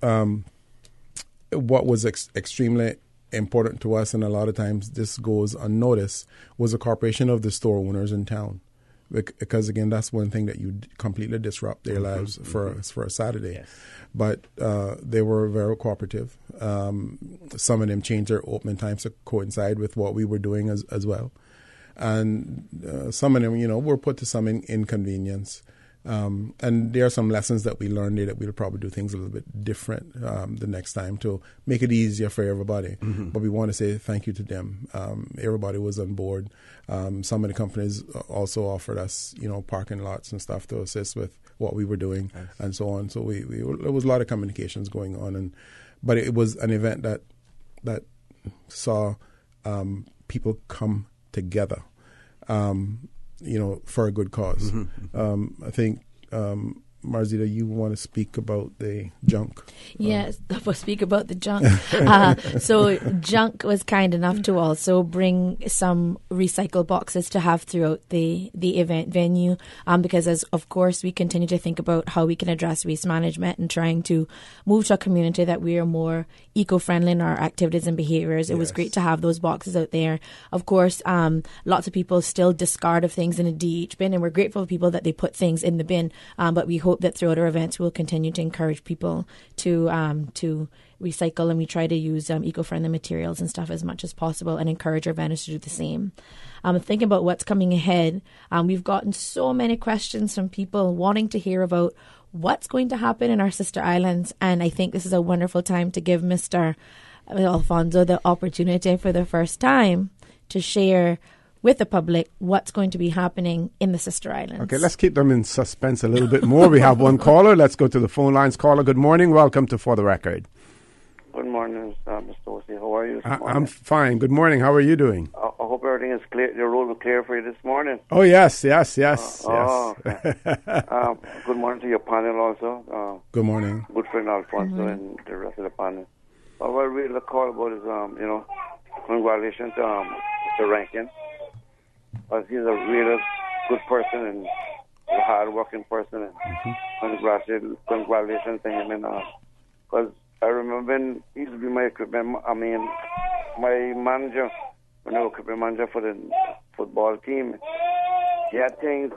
what was extremely important to us, and a lot of times this goes unnoticed, was the cooperation of the store owners in town. Because again, that's one thing that you completely disrupt their lives for a Saturday. Yes. But they were very cooperative. Some of them changed their opening times to coincide with what we were doing as well, and some of them, were put to some inconvenience. And there are some lessons that we learned there that we'll probably do things a little bit different the next time to make it easier for everybody. Mm-hmm. But we want to say thank you to them. Everybody was on board. Some of the companies also offered us, parking lots and stuff to assist with what we were doing and so on. So there was a lot of communications going on, but it was an event that saw people come together, for a good cause. Mm-hmm. I think, Marzita, you want to speak about the junk? Yes, we'll speak about the junk. So Junk was kind enough to also bring some recycle boxes to have throughout the event venue, because of course we continue to think about how we can address waste management and trying to move to a community that we are more eco-friendly in our activities and behaviors. It was great to have those boxes out there. Of course, lots of people still discard of things in a DH bin, and we're grateful for people that they put things in the bin, but we hope that throughout our events we'll continue to encourage people to recycle, and we try to use eco-friendly materials and stuff as much as possible and encourage our vendors to do the same. Thinking about what's coming ahead, we've gotten so many questions from people wanting to hear about what's going to happen in our sister islands, and I think this is a wonderful time to give Mr. Alfonso the opportunity for the first time to share with the public what's going to be happening in the sister islands. Okay, let's keep them in suspense a little bit more. We have one caller. Let's go to the phone lines. Caller, good morning. Welcome to For the Record. Good morning, Mr. Ossie. How are you? I'm fine. Good morning. How are you doing? I hope everything is clear. The road was clear for you this morning. Oh, yes. Okay. Good morning to your panel also. Good morning. Good friend Alfonso and the rest of the panel. What I really call about is, congratulations to Mr. Rankin. He's a really good person and a hard-working person. And congratulations to him. Because I remember when he used to be my equipment, my manager, when I was equipment manager for the football team, he had things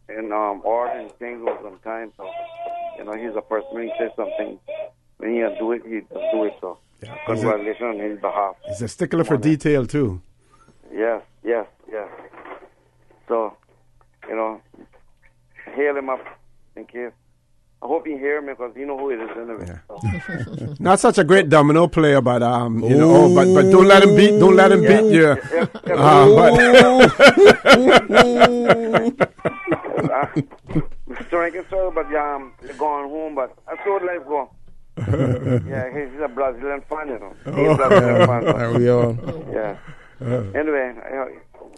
in order and things was on time. So, he's a person, when he says something, when he do it, he does do it. So, congratulations on his behalf. He's a stickler for detail, too. Yes. So, hail him up. Thank you. I hope you hear me because you know who it is anyway. Yeah. So. Not such a great domino player, but but don't let him beat you. Mr. Rankin, sorry, but you're going home, but I saw life go. He's a Brazilian fan, He's a Brazilian fan. Are we all? Yeah. Anyway,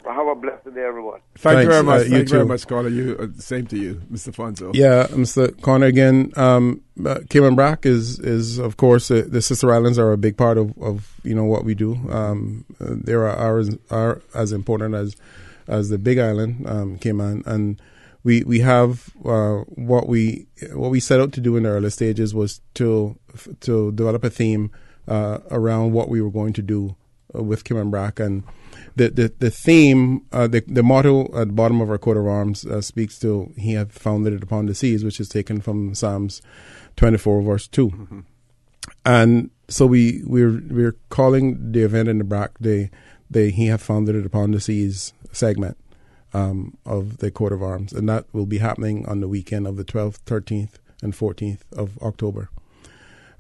have a blessed day, everyone. Thank you very much. Thank you very much, Connor. Same to you, Mr. Fonzo. Yeah, Mr. Connor again. Cayman Brac is of course the sister islands are a big part of what we do. They are as important as the big island, Cayman, and we have what we set out to do in the early stages was to develop a theme around what we were going to do with Cayman Brac, and the theme, the motto at the bottom of our coat of arms speaks to "He hath founded it upon the seas," which is taken from Psalms 24 verse 2. Mm-hmm. And so we're calling the event in the Brac the "He hath founded it upon the seas" segment of the coat of arms, and that will be happening on the weekend of the 12th, 13th, and 14th of October.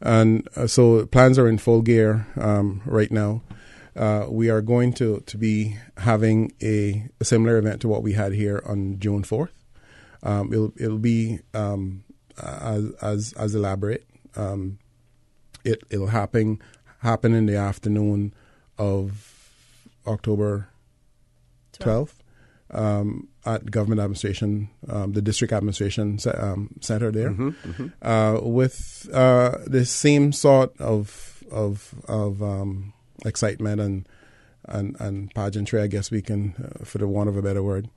And so plans are in full gear right now. We are going to be having a similar event to what we had here on June 4th. It'll be as elaborate. It'll happen in the afternoon of October 12th at Government Administration, the District Administration Center there, with the same sort of excitement and pageantry, I guess we can, for the want of a better word.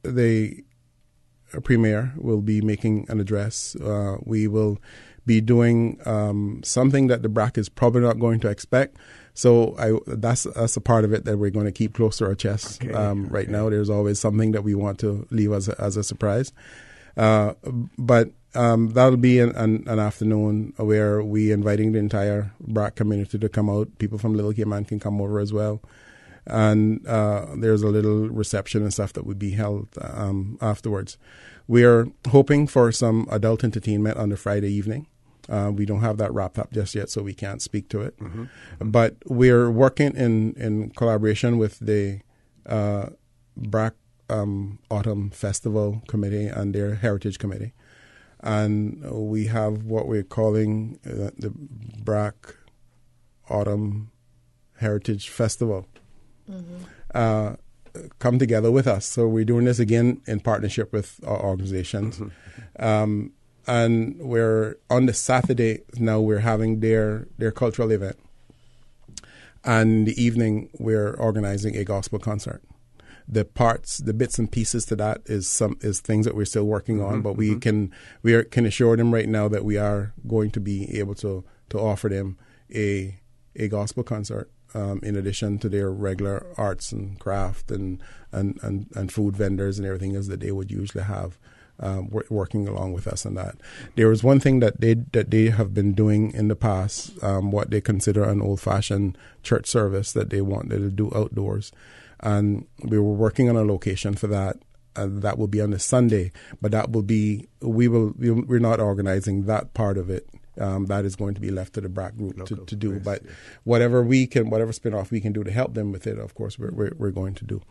The Premier will be making an address. We will be doing something that the BRAC is probably not going to expect. So that's a part of it that we're going to keep close to our chest. Right now, there's always something that we want to leave as a surprise. But that'll be an afternoon where we're inviting the entire BRAC community to come out. People from Little Cayman can come over as well. And there's a little reception and stuff that would be held afterwards. We're hoping for some adult entertainment on the Friday evening. We don't have that wrapped up just yet, so we can't speak to it. But we're working in collaboration with the BRAC Autumn Festival Committee and their Heritage Committee. And we have what we're calling the BRAC Autumn Heritage Festival come together with us. So we're doing this again in partnership with our organizations. And we're on the Saturday now, we're having their cultural event. And in the evening, we're organizing a gospel concert. The bits and pieces to that is things that we're still working on, but we can assure them right now that we are going to be able to offer them a gospel concert in addition to their regular arts and craft and food vendors and everything else that they would usually have working along with us on that. There was one thing that they have been doing in the past, what they consider an old-fashioned church service that they wanted to do outdoors. And we were working on a location for that, and that will be on a Sunday. But that will be we're not organizing that part of it. That is going to be left to the BRAC group to do. Yes, but whatever spin-off we can do to help them with it, of course, we're going to do.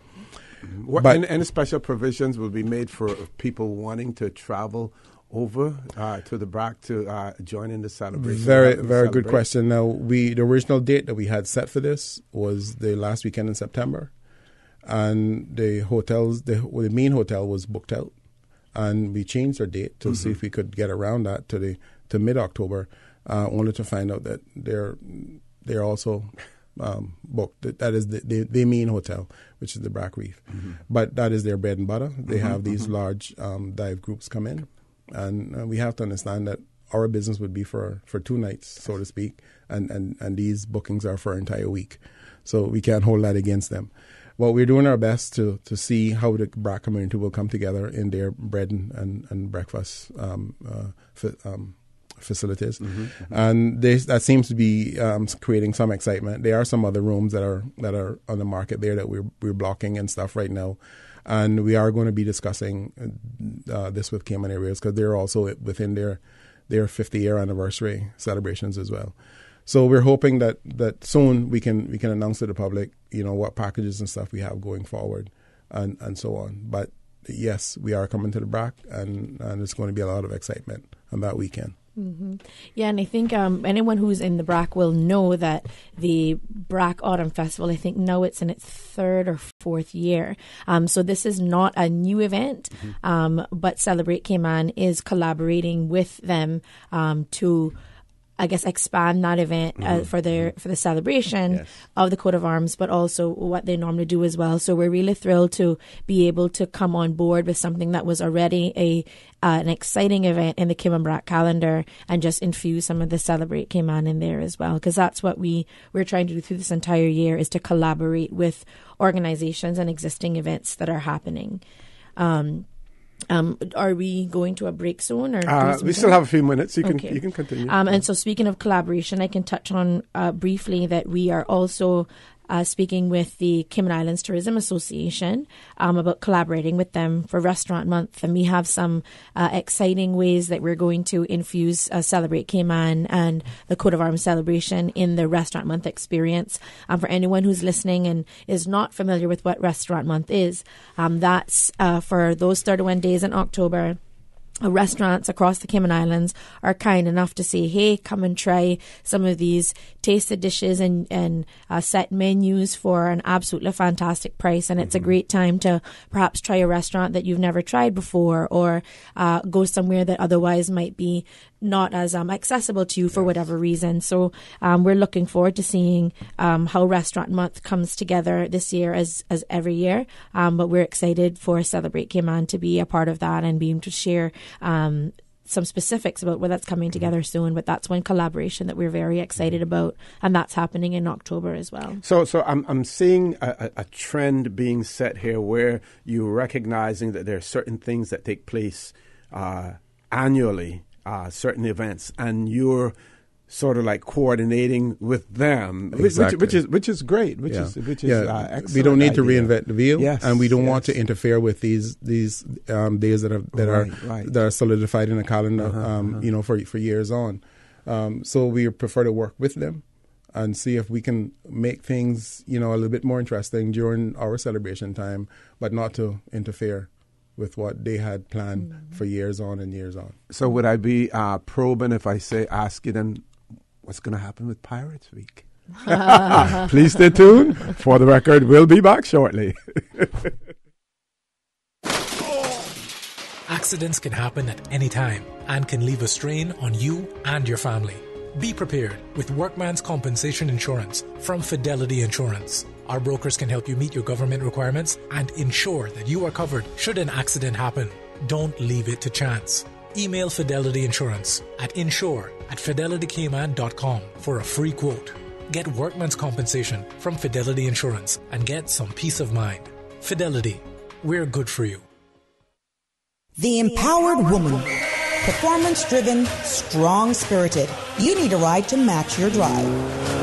But any special provisions will be made for people wanting to travel over to the BRAC to join in the celebration? Very good question. Now, the original date that we had set for this was the last weekend in September. And the main hotel was booked out, and we changed our date to see if we could get around that to mid-October, only to find out that they're also booked. That is the main hotel, which is the BRAC Reef, but that is their bread and butter. They have these large dive groups come in, and we have to understand that our business would be for 2 nights, so to speak, and these bookings are for an entire week, so we can't hold that against them. Well, we're doing our best to see how the BRAC community will come together in their bread and breakfast facilities, and that seems to be creating some excitement. There are some other rooms that are on the market there that we're blocking and stuff right now, and we are going to be discussing this with Cayman areas because they're also within their 50-year anniversary celebrations as well. So we're hoping that soon we can announce to the public, what packages and stuff we have going forward, and so on. But yes, we are coming to the BRAC, and it's going to be a lot of excitement on that weekend. Yeah, and I think anyone who's in the BRAC will know that the BRAC Autumn Festival, I think now it's in its 3rd or 4th year. So this is not a new event, but Celebrate Cayman is collaborating with them to, I guess, expand that event for the celebration of the coat of arms, but also what they normally do as well. So we're really thrilled to be able to come on board with something that was already an exciting event in the Cayman BRAC calendar and just infuse some of the Celebrate Cayman in there as well, because that's what we're trying to do through this entire year, is to collaborate with organizations and existing events that are happening. Are we going to a break soon? Or we still have a few minutes. You can continue. And so speaking of collaboration, I can touch on briefly that we are also speaking with the Cayman Islands Tourism Association about collaborating with them for Restaurant Month. And we have some exciting ways that we're going to infuse Celebrate Cayman and the Coat of Arms celebration in the Restaurant Month experience. For anyone who's listening and is not familiar with what Restaurant Month is, that's for those 31 days in October. Restaurants across the Cayman Islands are kind enough to say, hey, come and try some of these tasted dishes and set menus for an absolutely fantastic price. And it's a great time to perhaps try a restaurant that you've never tried before, or go somewhere that otherwise might be not as accessible to you for whatever reason. So we're looking forward to seeing how Restaurant Month comes together this year as every year. But we're excited for Celebrate Cayman to be a part of that and being to share some specifics about where that's coming together soon. But that's one collaboration that we're very excited about, and that's happening in October as well. So I'm seeing a trend being set here where you're recognizing that there are certain things that take place annually, certain events, and you're sort of like coordinating with them, exactly. which is great, which is excellent. We don't need to reinvent the wheel, yes, and we don't want to interfere with these days that are solidified in the calendar, for years on. So we prefer to work with them and see if we can make things, a little bit more interesting during our celebration time, but not to interfere with what they had planned for years on and years on. So would I be probing if I ask you then what's going to happen with Pirates Week? Please stay tuned. For the record, we'll be back shortly. Accidents can happen at any time and can leave a strain on you and your family. Be prepared with Workman's Compensation Insurance from Fidelity Insurance. Our brokers can help you meet your government requirements and ensure that you are covered should an accident happen. Don't leave it to chance. Email Fidelity Insurance at insure@fidelitykman.com for a free quote. Get Workman's Compensation from Fidelity Insurance and get some peace of mind. Fidelity, we're good for you. The Empowered Woman. Performance-driven, strong-spirited. You need a ride to match your drive.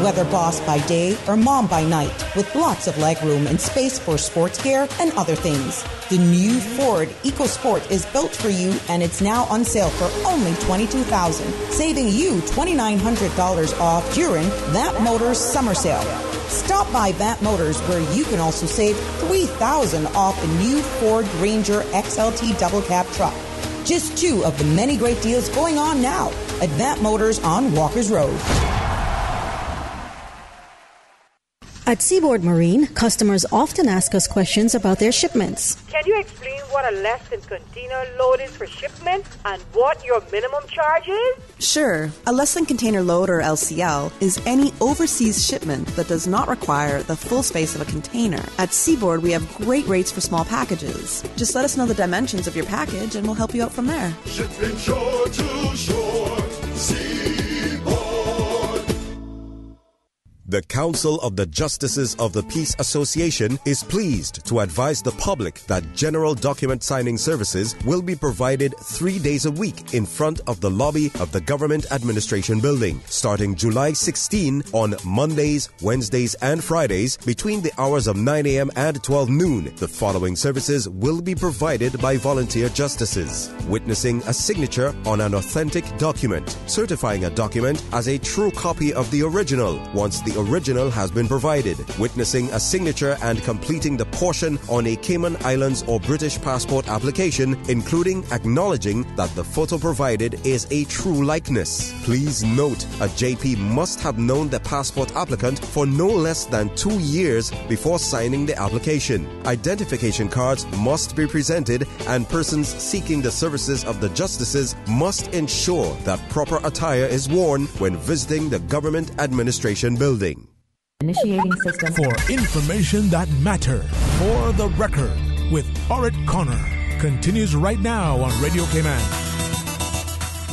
Whether boss by day or mom by night, with lots of legroom and space for sports gear and other things. The new Ford EcoSport is built for you, and it's now on sale for only $22,000, saving you $2,900 off during That Motors summer sale. Stop by That Motors, where you can also save $3,000 off the new Ford Ranger XLT double cab truck. Just two of the many great deals going on now at That Motors on Walker's Road. At Seaboard Marine, customers often ask us questions about their shipments. Can you explain what a less than container load is for shipment and what your minimum charge is? Sure. A less than container load, or LCL, is any overseas shipment that does not require the full space of a container. At Seaboard, we have great rates for small packages. Just let us know the dimensions of your package and we'll help you out from there. Shipping shore to shore, The Council of the Justices of the Peace Association is pleased to advise the public that general document signing services will be provided 3 days a week in front of the lobby of the Government Administration Building, starting July 16 on Mondays, Wednesdays, and Fridays between the hours of 9 a.m. and 12 noon. The following services will be provided by volunteer justices: witnessing a signature on an authentic document, certifying a document as a true copy of the original once the original has been provided, witnessing a signature and completing the portion on a Cayman Islands or British passport application, including acknowledging that the photo provided is a true likeness. Please note, a JP must have known the passport applicant for no less than 2 years before signing the application. Identification cards must be presented, and persons seeking the services of the justices must ensure that proper attire is worn when visiting the Government Administration Building. Initiating system. For information that matter, For the Record with Orrett Connor continues right now on Radio Cayman.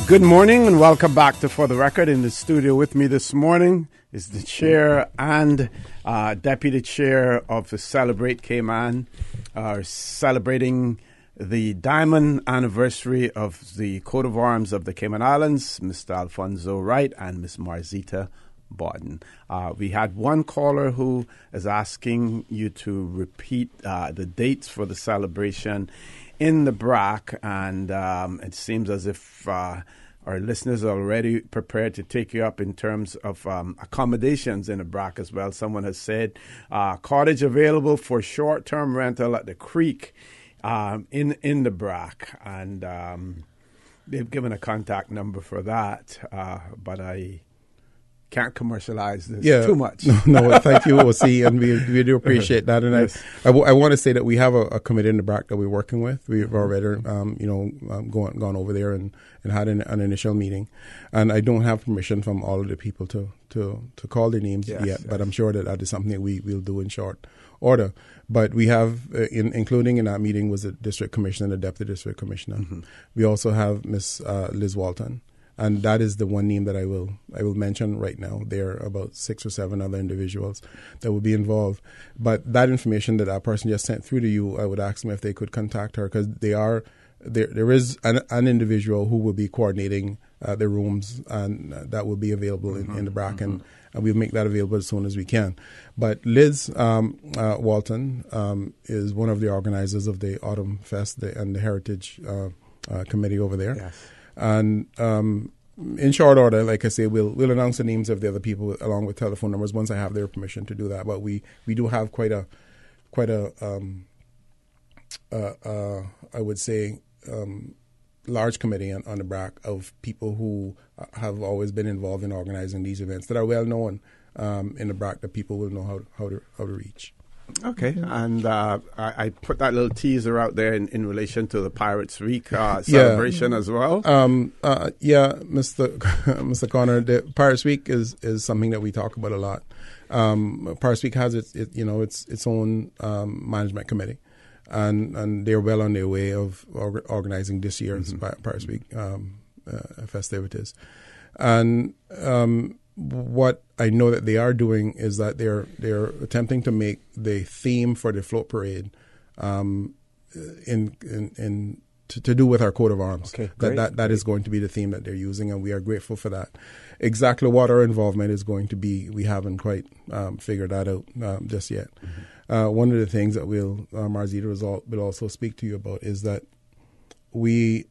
Good morning and welcome back to For the Record. In the studio with me this morning is the chair and deputy chair of the Celebrate Cayman, celebrating the diamond anniversary of the coat of arms of the Cayman Islands, Mr. Alfonso Wright and Miss Marzita Barton. We had one caller who is asking you to repeat the dates for the celebration in the BRAC, and it seems as if our listeners are already prepared to take you up in terms of accommodations in the BRAC as well. Someone has said cottage available for short-term rental at the Creek in the BRAC, and they've given a contact number for that, but I can't commercialize this too much. No, thank you, OC, and we do appreciate that. And yes. I want to say that we have a committee in the BRAC that we're working with. We've already, gone over there and had an initial meeting. And I don't have permission from all of the people to call their names yet, but I'm sure that is something that we'll do in short order. But we have, including in that meeting, was the district commissioner and the deputy district commissioner. Mm-hmm. We also have Miss Liz Walton. And that is the one name that I will mention right now. There are about 6 or 7 other individuals that will be involved. But that information that person just sent through to you, I would ask them if they could contact her, because there is an individual who will be coordinating the rooms, and that will be available in the BRAC, and we'll make that available as soon as we can. But Liz Walton is one of the organizers of the Autumn Fest and the Heritage Committee over there. Yes. And in short order, like I say, we'll announce the names of the other people along with telephone numbers once I have their permission to do that. But we do have quite a I would say large committee on the BRAC of people who have always been involved in organizing these events that are well known in the BRAC that people will know how to reach. Okay, and I put that little teaser out there in relation to the Pirates Week celebration as well. Mr. Connor, the Pirates Week is something that we talk about a lot. Pirates Week has its own management committee, and they're well on their way of organizing this year's Pirates Week festivities, and what I know that they are doing is that they're attempting to make the theme for the float parade to do with our coat of arms. Okay, that is going to be the theme that they're using, and we are grateful for that. Exactly what our involvement is going to be, we haven't quite figured that out just yet. One of the things that Marzita will also speak to you about is that we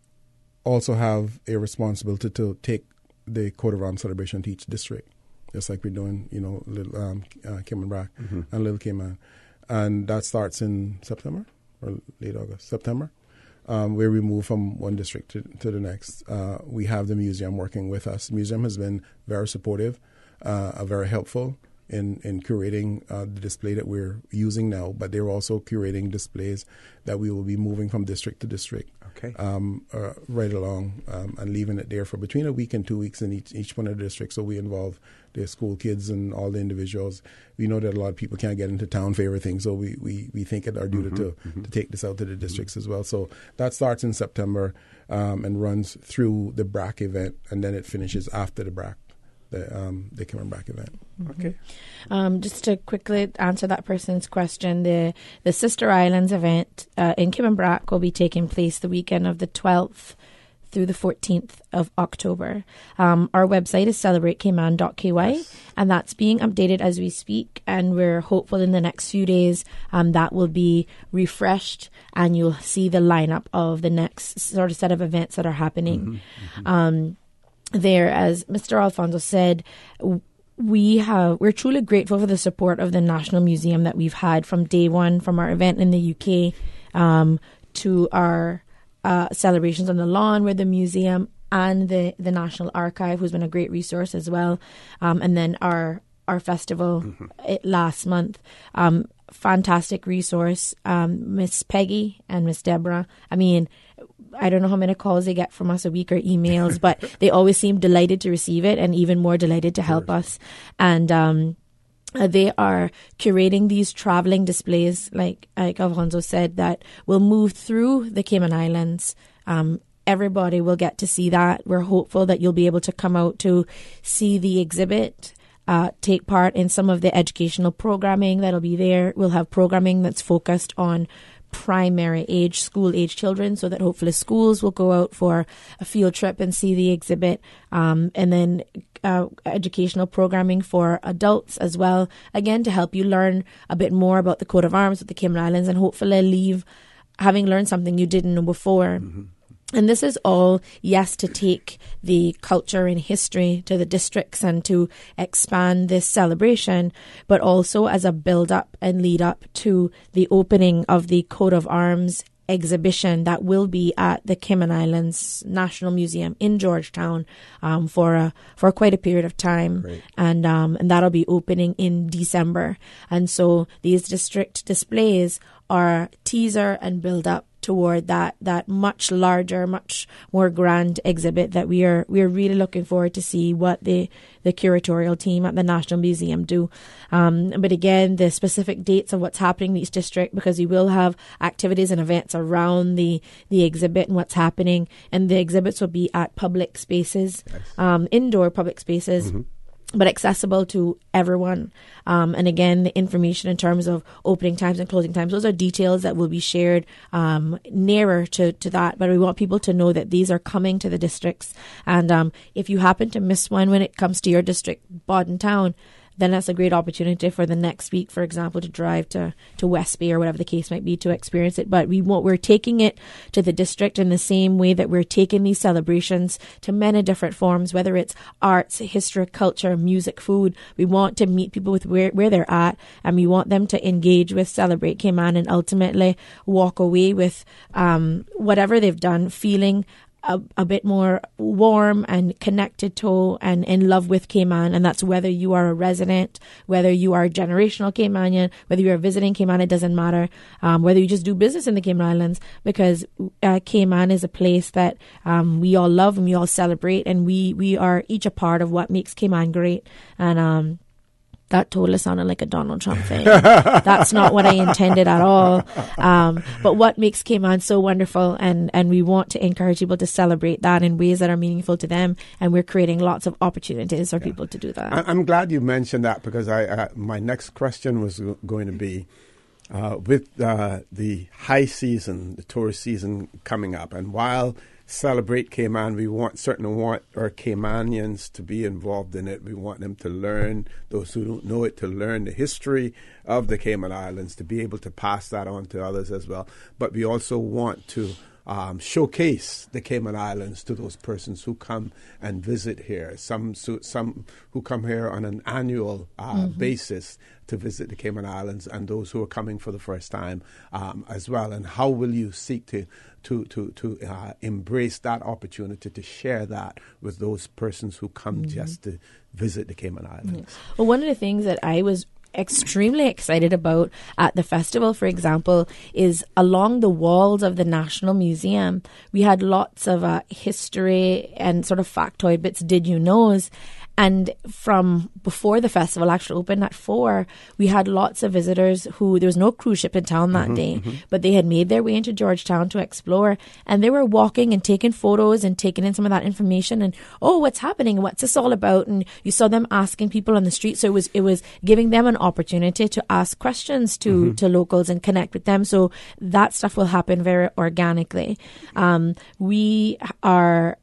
also have a responsibility to take the coat of arms celebration to each district, just like we're doing, little Cayman BRAC and Little Cayman. And that starts in September or late August, September, where we move from one district to the next. We have the museum working with us. The museum has been very supportive, very helpful in curating the display that we're using now, but they're also curating displays that we will be moving from district to district. Okay. Right along and leaving it there for between a week and 2 weeks in each one of the districts. So we involve the school kids and all the individuals. We know that a lot of people can't get into town for everything, so we think it our duty to take this out to the districts as well. So that starts in September and runs through the BRAC event, and then it finishes after the BRAC. The Cayman BRAC event. Okay. Just to quickly answer that person's question, the Sister Islands event in Cayman BRAC will be taking place the weekend of the 12th through the 14th of October. Our website is celebratecayman.ky, and that's being updated as we speak, and we're hopeful in the next few days that will be refreshed, and you'll see the lineup of the next sort of set of events that are happening. There, as Mr. Alfonso said, we're truly grateful for the support of the National Museum that we've had from day one, from our event in the UK to our celebrations on the lawn with the museum and the National Archive, who's been a great resource as well, and then our festival last month. Fantastic resource, Miss Peggy and Miss Deborah. I mean, I don't know how many calls they get from us a week or emails, but they always seem delighted to receive it and even more delighted to help us. And they are curating these traveling displays, like Alfonso said, that will move through the Cayman Islands. Everybody will get to see that. We're hopeful that you'll be able to come out to see the exhibit, take part in some of the educational programming that'll be there. We'll have programming that's focused on primary age, school age children, so that hopefully schools will go out for a field trip and see the exhibit, and then educational programming for adults as well, again to help you learn a bit more about the coat of arms of the Cayman Islands and hopefully leave having learned something you didn't know before. And this is all, yes, to take the culture and history to the districts and to expand this celebration, but also as a build-up and lead-up to the opening of the coat of arms exhibition that will be at the Cayman Islands National Museum in Georgetown for quite a period of time. Great. And that'll be opening in December. And so these district displays are teaser and build-up toward that much larger, much more grand exhibit that we are really looking forward to see what the curatorial team at the National Museum do. But again, the specific dates of what's happening in each district, because we will have activities and events around the exhibit and what's happening, and the exhibits will be at public spaces, indoor public spaces. But accessible to everyone. And again, the information in terms of opening times and closing times, those are details that will be shared nearer to that. But we want people to know that these are coming to the districts. And if you happen to miss one when it comes to your district, Bodden Town, then that's a great opportunity for the next week, for example, to drive to West Bay or whatever the case might be to experience it. But we're taking it to the district in the same way that we're taking these celebrations to many different forms, whether it's arts, history, culture, music, food. We want to meet people with where they're at, and we want them to engage with Celebrate Cayman and ultimately walk away with whatever they've done feeling a bit more warm and connected to and in love with Cayman. And that's whether you are a resident, whether you are a generational Caymanian, whether you are visiting Cayman, it doesn't matter. Whether you just do business in the Cayman Islands, because Cayman is a place that we all love and we all celebrate, and we are each a part of what makes Cayman great. And that totally sounded like a Donald Trump thing. That's not what I intended at all. But what makes Cayman so wonderful, and we want to encourage people to celebrate that in ways that are meaningful to them, and we're creating lots of opportunities for people to do that. I'm glad you mentioned that, because my next question was going to be, with the high season, the tourist season coming up, and while Celebrate Cayman, we certainly want our Caymanians to be involved in it. We want them to learn, those who don't know it, to learn the history of the Cayman Islands, to be able to pass that on to others as well. But we also want to showcase the Cayman Islands to those persons who come and visit here. Some who come here on an annual basis to visit the Cayman Islands, and those who are coming for the first time as well. And how will you seek to embrace that opportunity to share that with those persons who come just to visit the Cayman Islands? Well, one of the things that I was extremely excited about at the festival, for example, is along the walls of the National Museum, we had lots of history and sort of factoid bits, did you knows. And from before the festival actually opened at 4, we had lots of visitors who, there was no cruise ship in town that day, but they had made their way into Georgetown to explore, and they were walking and taking photos and taking in some of that information and, oh, what's happening? What's this all about? And you saw them asking people on the street. So it was giving them an opportunity to ask questions to locals and connect with them. So that stuff will happen very organically. We are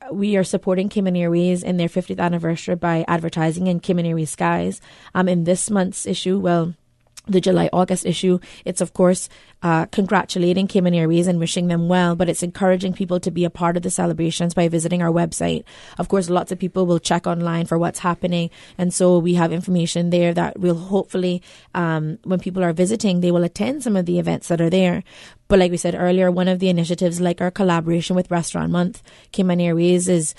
supporting Cayman Airways in their 50th anniversary by advertising in Cayman Airways Skies. In this month's issue, the July-August issue, it's of course congratulating Cayman Airways and wishing them well, but it's encouraging people to be a part of the celebrations by visiting our website. Of course, lots of people will check online for what's happening, and so we have information there that will hopefully, when people are visiting, they will attend some of the events that are there. But like we said earlier, one of the initiatives, like our collaboration with Restaurant Month, Cayman Airways is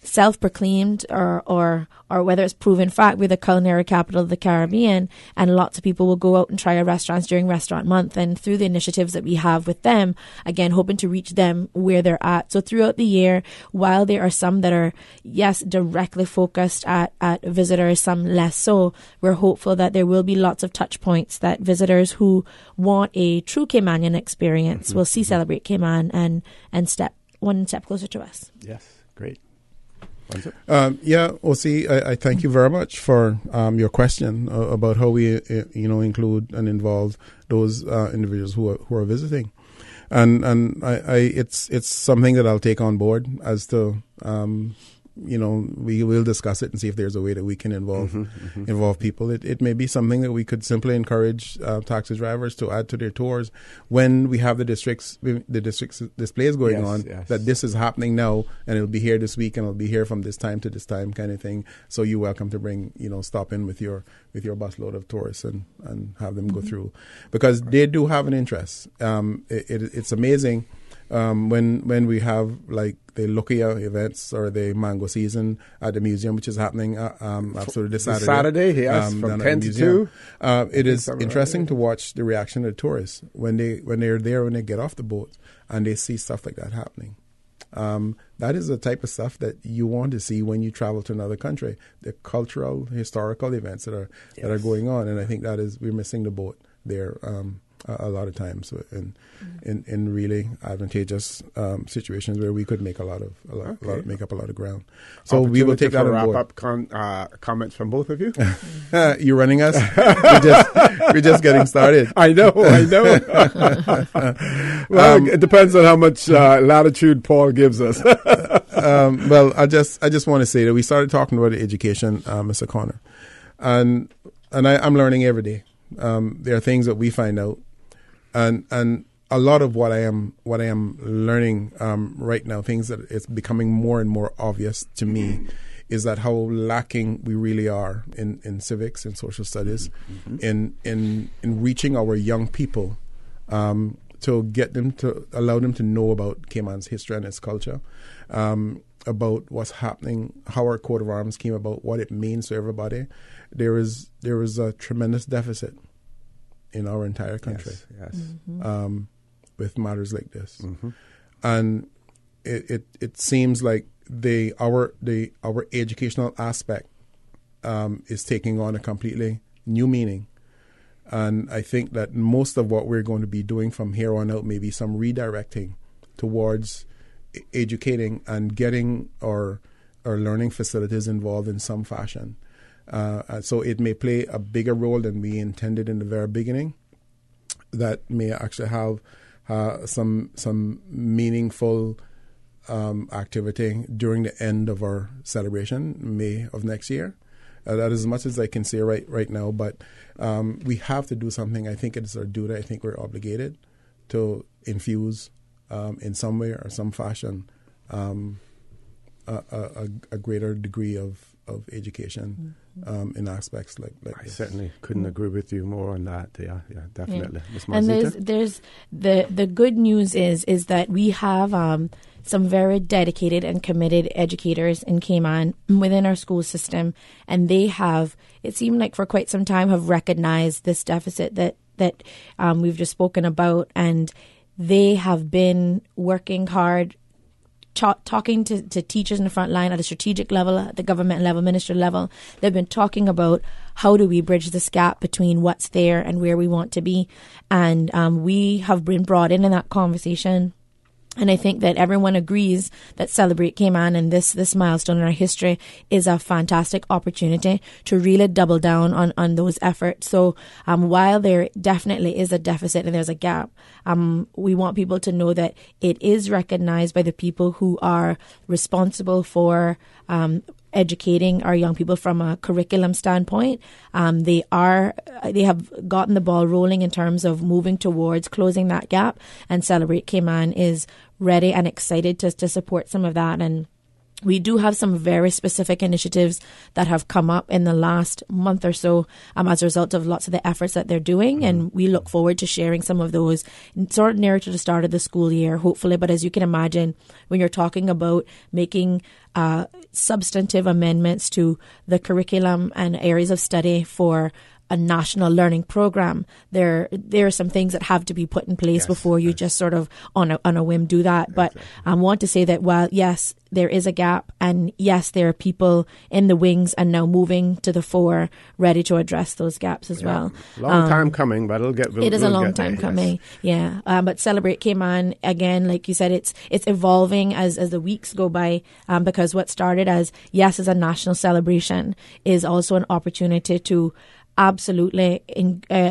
self-proclaimed or whether it's proven fact, we're the culinary capital of the Caribbean, and lots of people will go out and try our restaurants during Restaurant Month. And through the initiatives that we have with them, again, hoping to reach them where they're at. So throughout the year, while there are some that are, yes, directly focused at visitors, some less so, we're hopeful that there will be lots of touch points that visitors who want a true Caymanian experience will see Celebrate Cayman and step one step closer to us. Yes, great. OC, I thank you very much for your question about how we, include and involve those individuals who are visiting, and it's something that I'll take on board as to. We will discuss it and see if there's a way that we can involve people. It may be something that we could simply encourage taxi drivers to add to their tours when we have the districts displays going on. Yes. That this is happening now, and it'll be here this week, and it'll be here from this time to this time, kind of thing. So you're welcome to bring, stop in with your busload of tourists and have them go through, because they do have an interest. It's amazing. When we have like the Lukia events or the mango season at the museum, which is happening absolutely this Saturday. Yes, from 10 to 2. It is interesting to watch the reaction of the tourists when they're there, when they get off the boat and they see stuff like that happening. That is the type of stuff that you want to see when you travel to another country. The cultural, historical events that are going on, and I think we're missing the boat there. A lot of times in really advantageous situations where we could make make up a lot of ground. So we will take that on board. Wrap up comments from both of you. You're running us. We're just getting started. I know. Well, it depends on how much latitude Paul gives us. Well, I just want to say that we started talking about education, Mr. Connor. I'm learning every day. There are things that we find out, and a lot of what I am learning right now, things that it's becoming more and more obvious to me, is that how lacking we really are in civics and social studies, in reaching our young people, to get them to allow them to know about Cayman's history and its culture, about what's happening, how our coat of arms came about, what it means to everybody. There is a tremendous deficit in our entire country. Yes. With matters like this, and it seems like our educational aspect is taking on a completely new meaning, and I think that most of what we're going to be doing from here on out may be some redirecting towards educating and getting our learning facilities involved in some fashion. So it may play a bigger role than we intended in the very beginning. That may actually have some meaningful activity during the end of our celebration, May of next year. That is as much as I can say right now, but we have to do something. I think it's our duty. I think we're obligated to infuse in some way or some fashion a greater degree of education in aspects like I this. certainly couldn't agree with you more on that. Yeah, definitely. Yeah. Ms. And Marzita? there's the good news is that we have some very dedicated and committed educators in Cayman within our school system, and they have, it seemed like for quite some time, have recognized this deficit that we've just spoken about, and they have been working hard, talking to teachers in the front line at the strategic level, at the government level, minister level. They've been talking about how do we bridge this gap between what's there and where we want to be. And we have been brought in that conversation. And I think that everyone agrees that Celebrate Cayman and this milestone in our history is a fantastic opportunity to really double down on those efforts. So while there definitely is a deficit and there's a gap, we want people to know that it is recognized by the people who are responsible for educating our young people from a curriculum standpoint. They have gotten the ball rolling in terms of moving towards closing that gap, and Celebrate Cayman is ready and excited to support some of that. And we do have some very specific initiatives that have come up in the last month or so as a result of lots of the efforts that they're doing. And we look forward to sharing some of those sort of near to the start of the school year, hopefully. But as you can imagine, when you're talking about making substantive amendments to the curriculum and areas of study for a national learning program, there are some things that have to be put in place before you just sort of on a whim do that. But I want to say that while yes, there is a gap, and yes, there are people in the wings and now moving to the fore, ready to address those gaps as well. Long time coming, but it is a long time coming. Yes. Yeah. But Celebrate Cayman, again, like you said, it's evolving as the weeks go by, because what started as a national celebration is also an opportunity to absolutely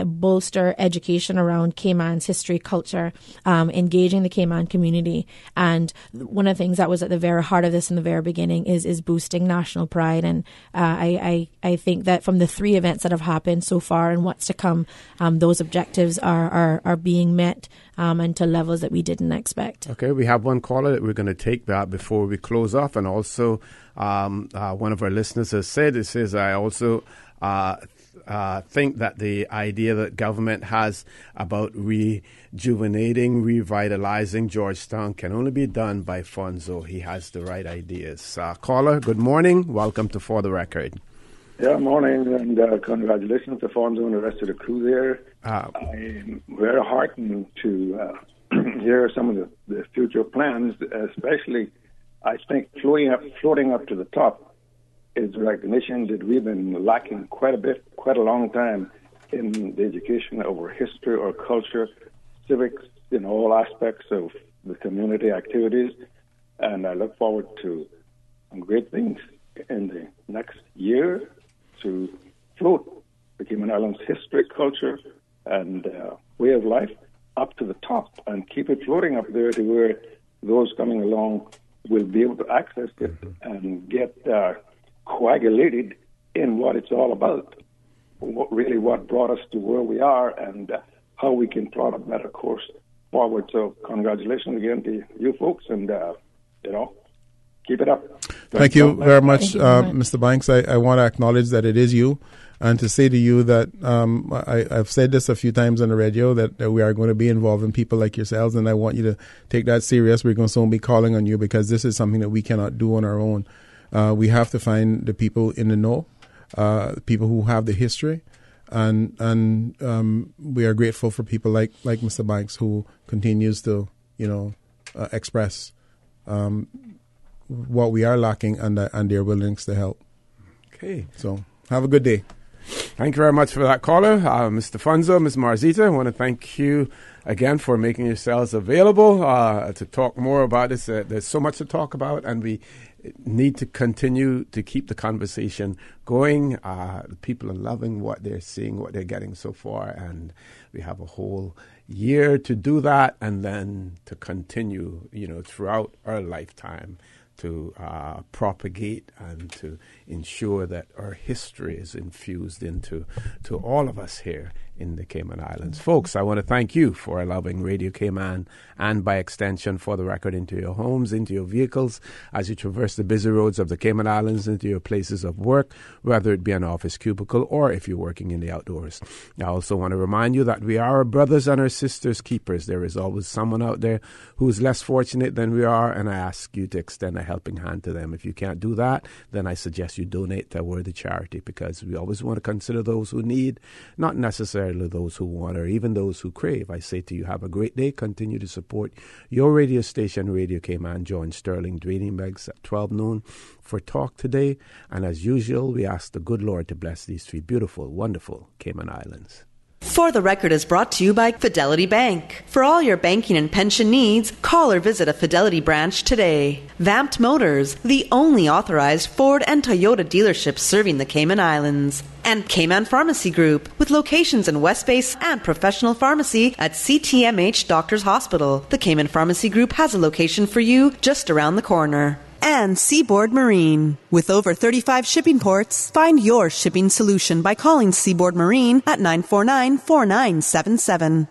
bolster education around Cayman's history, culture, engaging the Cayman community. And one of the things that was at the very heart of this in the very beginning is boosting national pride. And I think that from the 3 events that have happened so far and what's to come, those objectives are being met and to levels that we didn't expect. Okay, we have one caller that we're going to take that before we close off. And also one of our listeners has said, it says, I also think that the idea that government has about rejuvenating, revitalizing Georgetown can only be done by Fonzo. He has the right ideas. Caller, good morning. Welcome to For the Record. Yeah, morning, and congratulations to Fonzo and the rest of the crew there. I'm very heartened to hear some of the future plans, especially, I think, floating up to the top is recognition that we've been lacking quite a long time in the education of our history or culture, civics, in all aspects of the community activities. And I look forward to some great things in the next year to float the Cayman Islands history, culture, and way of life up to the top and keep it floating up there to where those coming along will be able to access it and get coagulated in what it's all about, what brought us to where we are, and how we can plot a better course forward. So congratulations again to you folks, and, keep it up. Thank you very much, Mr. Banks. I want to acknowledge that it is you, and to say to you that I've said this a few times on the radio, that we are going to be involving people like yourselves, and I want you to take that serious. We're going to soon be calling on you, because this is something that we cannot do on our own. We have to find the people in the know, people who have the history, and we are grateful for people like Mr. Banks, who continues to express what we are lacking, and their willingness to help. Okay. So have a good day. Thank you very much for that caller, Mr. Funzo, Ms. Marzita. I want to thank you again for making yourselves available to talk more about this. There's so much to talk about, and we need to continue to keep the conversation going. People are loving what they're seeing, what they're getting so far, and we have a whole year to do that, and then to continue, throughout our lifetime, to propagate and to ensure that our history is infused into all of us here in the Cayman Islands. Folks, I want to thank you for allowing Radio Cayman, and by extension For the Record, into your homes, into your vehicles, as you traverse the busy roads of the Cayman Islands, into your places of work, whether it be an office cubicle or if you're working in the outdoors. I also want to remind you that we are our brothers and our sisters' keepers. There is always someone out there who is less fortunate than we are, and I ask you to extend a helping hand to them. If you can't do that, then I suggest you donate to a worthy charity, because we always want to consider those who need, not necessarily those who want or even those who crave. I say to you, have a great day. Continue to support your radio station, Radio Cayman. Join Sterling Drainingbegs at 12 noon for Talk Today. And as usual, we ask the good Lord to bless these three beautiful, wonderful Cayman Islands. For the Record is brought to you by Fidelity Bank. For all your banking and pension needs, call or visit a Fidelity branch today. Vamped Motors, the only authorized Ford and Toyota dealerships serving the Cayman Islands. And Cayman Pharmacy Group, with locations in West Base and professional pharmacy at CTMH Doctors Hospital. The Cayman Pharmacy Group has a location for you just around the corner. And Seaboard Marine. With over 35 shipping ports, find your shipping solution by calling Seaboard Marine at 949-4977.